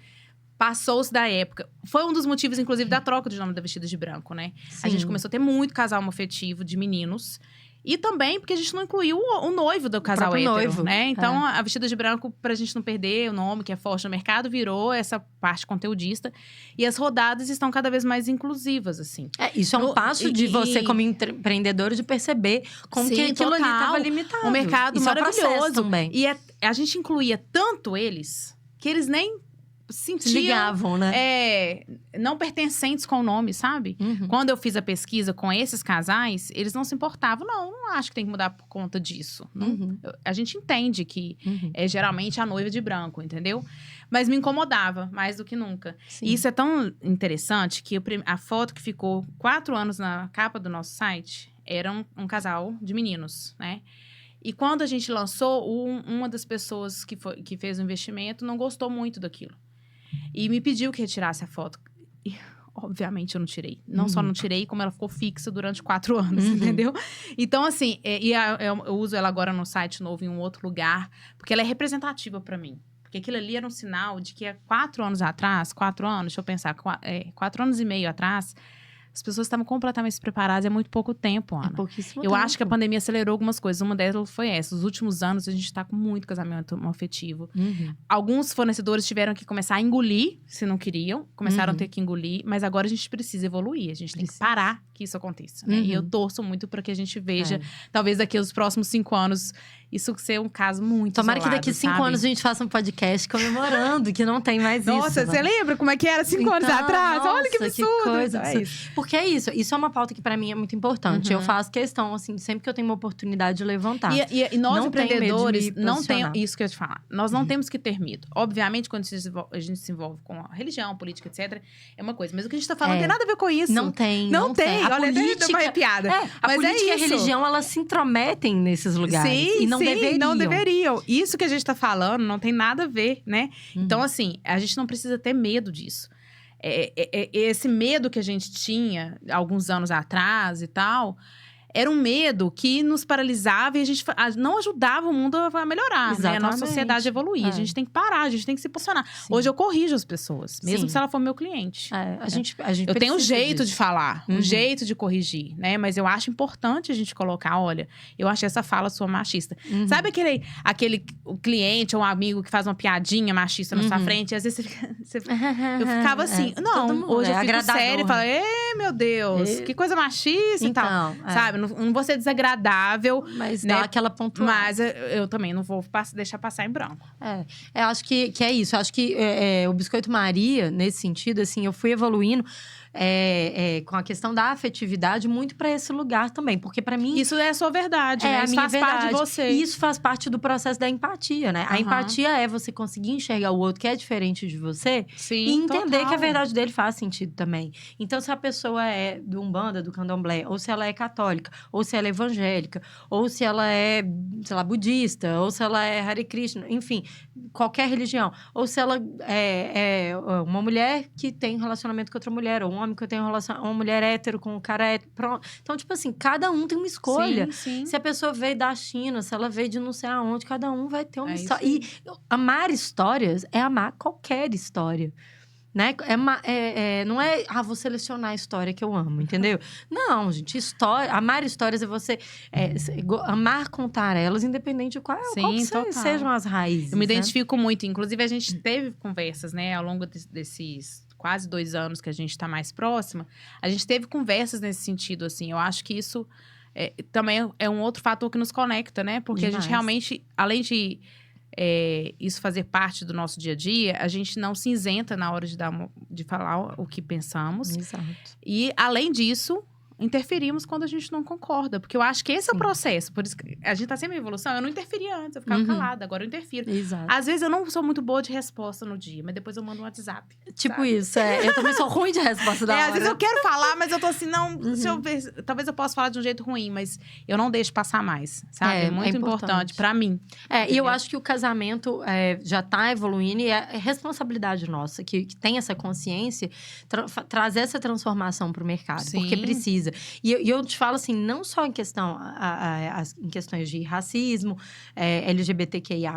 passou-se da época. Foi um dos motivos, inclusive, da troca de nome da Vestidas de Branco, né? Sim. A gente começou a ter muito casal homoafetivo de meninos. E também porque a gente não incluiu o noivo do casal hétero, noivo, né? Então, a Vestida de Branco, pra gente não perder o nome, que é forte no mercado, virou essa parte conteudista. E as rodadas estão cada vez mais inclusivas, assim. Isso é um passo de você, como empreendedor, de perceber como que aquilo ali estava limitado. Um mercado maravilhoso. Também. E a gente incluía tanto eles, que eles nem sentiam… ligavam, né? Não pertencentes com o nome, sabe? Quando eu fiz a pesquisa com esses casais, eles não se importavam. Não acho que tem que mudar por conta disso. A gente entende que é geralmente a noiva de branco, entendeu? Mas me incomodava mais do que nunca. Sim. E isso é tão interessante que a foto que ficou 4 anos na capa do nosso site era um casal de meninos, né? E quando a gente lançou, uma das pessoas que fez o investimento não gostou muito daquilo. E me pediu que retirasse a foto. E, obviamente, eu não tirei. Não só não tirei, como ela ficou fixa durante 4 anos, entendeu? Então, assim, eu uso ela agora no site novo, em um outro lugar. Porque ela é representativa pra mim. Porque aquilo ali era um sinal de que há 4 anos atrás… 4 anos, deixa eu pensar. 4 anos e meio atrás… As pessoas estavam completamente despreparadas. É muito pouco tempo, Ana. Pouquíssimo Eu tempo. acho que a pandemia acelerou algumas coisas. Uma delas foi essa. Nos últimos anos, a gente está com muito casamento afetivo. Alguns fornecedores tiveram que começar a engolir, se não queriam. Começaram a ter que engolir. Mas agora a gente precisa evoluir. A gente tem que parar que isso aconteça. Né? E eu torço muito para que a gente veja, talvez daqui aos próximos 5 anos, isso ser um caso muito Tomara isolado, que daqui 5 anos a gente faça um podcast comemorando que não tem mais isso. Nossa, você lembra como é que era 5 anos atrás? Nossa, Olha que absurdo! Que coisa, isso. Porque é isso. Isso é uma pauta que pra mim é muito importante. Eu faço questão, assim, sempre que eu tenho uma oportunidade de levantar. E nós, não empreendedores, não temos… Isso que eu ia te falar. Nós não temos que ter medo. Obviamente, quando a gente se envolve com a religião, política, etc., é uma coisa. Mas o que a gente tá falando não tem nada a ver com isso. Não tem. A Olha, política… É piada. A política e a religião, elas se intrometem nesses lugares. Sim, e não deveriam. Não deveriam. Isso que a gente tá falando não tem nada a ver, né? Então, assim, a gente não precisa ter medo disso. Esse medo que a gente tinha alguns anos atrás e tal… Era um medo que nos paralisava e a gente não ajudava o mundo a melhorar, né? A nossa sociedade a evoluir. A gente tem que parar, a gente tem que se posicionar. Sim. Hoje eu corrijo as pessoas, mesmo se ela for meu cliente. Eu tenho um jeito de falar, um jeito de corrigir, né? Mas eu acho importante a gente colocar, olha, eu achei essa fala sua machista. Sabe aquele cliente ou um amigo que faz uma piadinha machista na sua frente? E às vezes eu ficava assim, não, hoje eu fico séria e falo, meu Deus, que coisa machista e tal, sabe? Não vou ser desagradável. Mas né? dá aquela pontuada. Mas eu também não vou deixar passar em branco. Eu acho que é isso. Eu acho que o Biscoito Maria, nesse sentido, assim, eu fui evoluindo com a questão da afetividade muito para esse lugar também. Porque para mim… Isso é a sua verdade, né? Isso faz parte de você. E isso faz parte do processo da empatia, né? A empatia é você conseguir enxergar o outro que é diferente de você. Sim, e entender total. que a verdade dele faz sentido também. Então, se a pessoa é do Umbanda, do Candomblé, ou se ela é católica, ou se ela é evangélica, ou se ela é, sei lá, budista, ou se ela é Hare Krishna, enfim, qualquer religião. Ou se ela é uma mulher que tem relacionamento com outra mulher, ou um homem que eu tenho relação, uma mulher hétero com um cara hétero. Pronto. Então, tipo assim, cada um tem uma escolha. Sim. Se a pessoa veio da China, se ela veio de não sei aonde, cada um vai ter uma história. isso E amar histórias é amar qualquer história. Né? Não é, vou selecionar a história que eu amo, entendeu? Não, gente, amar histórias é você amar contar elas, independente de qual sejam as raízes. Eu me né? identifico muito. Inclusive, a gente teve conversas, né, ao longo desses quase 2 anos que a gente está mais próxima. A gente teve conversas nesse sentido, assim. Eu acho que isso também é um outro fator que nos conecta, né? Porque Demais. a gente realmente, além de isso fazer parte do nosso dia a dia, a gente não se isenta na hora de falar o que pensamos. Exato. E, além disso, interferimos quando a gente não concorda. Porque eu acho que esse é o processo. Por isso que a gente tá sempre em evolução. Eu não interferia antes, eu ficava calada. Agora eu interfiro. Exato. Às vezes eu não sou muito boa de resposta no dia, mas depois eu mando um WhatsApp. Tipo sabe? isso, eu também sou ruim de resposta da hora. Às vezes eu quero falar, mas eu tô assim, não, se eu ver, talvez eu possa falar de um jeito ruim, mas eu não deixo passar mais, sabe? É muito importante pra mim. E eu acho que o casamento já tá evoluindo e é responsabilidade nossa, que tem essa consciência, trazer essa transformação pro mercado, Sim. porque precisa. E eu te falo assim, não só em em questões de racismo, LGBTQIA+,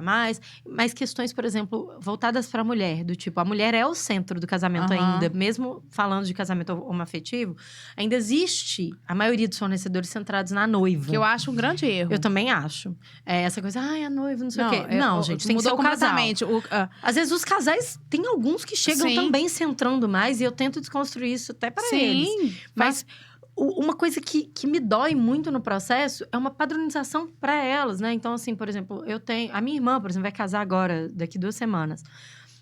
mas questões, por exemplo, voltadas pra mulher, do tipo, a mulher é o centro do casamento ainda, mesmo falando de casamento homoafetivo, ainda existe a maioria dos fornecedores centrados na noiva. Que eu acho um grande erro. Eu também acho. Essa coisa, a noiva, não sei o quê. Não, gente, tem que ser mudou o casal. completamente. Às vezes os casais, tem alguns que chegam Sim. também centrando mais, e eu tento desconstruir isso até para eles. Sim, Mas uma coisa que me dói muito no processo é uma padronização para elas, né? Então, assim, por exemplo, a minha irmã, por exemplo, vai casar agora, daqui 2 semanas.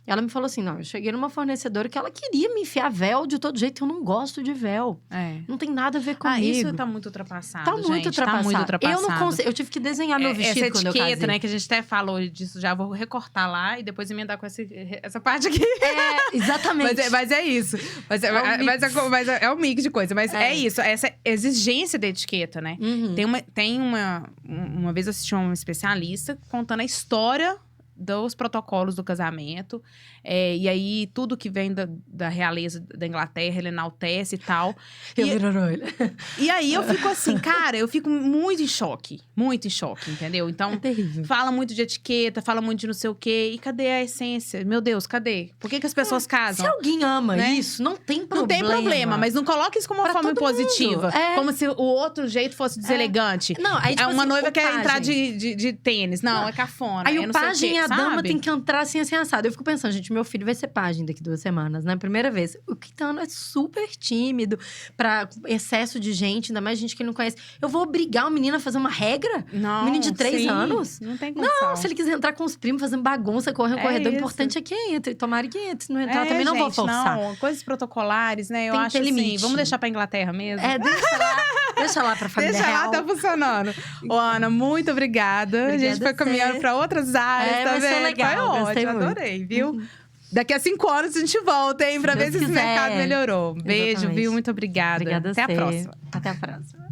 Ela me falou assim, não, eu cheguei numa fornecedora que ela queria me enfiar véu de todo jeito. Eu não gosto de véu. Não tem nada a ver comigo. Isso tá muito ultrapassado, Tá muito ultrapassado. Tá muito ultrapassado. Eu não consigo. Eu tive que desenhar meu vestido essa quando eu etiqueta, casei. né? Que a gente até falou disso já. Vou recortar lá e depois emendar com essa parte aqui. Exatamente. Mas é isso. É um mix de coisa. Mas é isso. Essa exigência da etiqueta, né? Uma vez eu assisti uma especialista contando a história dos protocolos do casamento. E aí, tudo que vem da realeza da Inglaterra, ele enaltece e tal. E aí, eu fico assim, cara, eu fico muito em choque. Muito em choque, entendeu? Então, É terrível. fala muito de etiqueta, fala muito de não sei o quê. E cadê a essência? Meu Deus, cadê? Por que as pessoas casam? Se alguém ama isso, não tem problema. Não tem problema, mas não coloque isso como uma forma impositiva. Como se o outro jeito fosse deselegante. Não, aí, tipo uma assim, noiva o quer pajem. entrar de tênis. Não, é cafona. Aí eu o não sei pajem quê, e a dama sabe? tem que entrar assim assado. Eu fico pensando, gente, meu filho vai ser pajem daqui 2 semanas, né? Primeira vez. O Kitano é super tímido pra excesso de gente, ainda mais gente que ele não conhece. Eu vou obrigar o menino a fazer uma regra? Não, Um menino de 3 anos? Não tem condição. Não, se ele quiser entrar com os primos, fazendo bagunça, correndo um corredor, o isso. importante é que entre. Tomara que entre. Se não entrar, também não vou gente, forçar. Não, coisas protocolares, né? Eu Tem que acho ter assim, limite. vamos deixar pra Inglaterra mesmo? Deixa lá pra família Deixa real. lá, tá funcionando. Ô, Ana, muito obrigada. A gente foi caminhando pra outras áreas, tá vai ser vendo? legal, Foi gostei ótimo, muito. adorei, viu? Daqui a 5 anos a gente volta, hein? Pra ver Deus se esse quiser. mercado melhorou. Beijo, Exatamente. viu? Muito obrigada. Obrigada a Até a você. próxima. Até a próxima.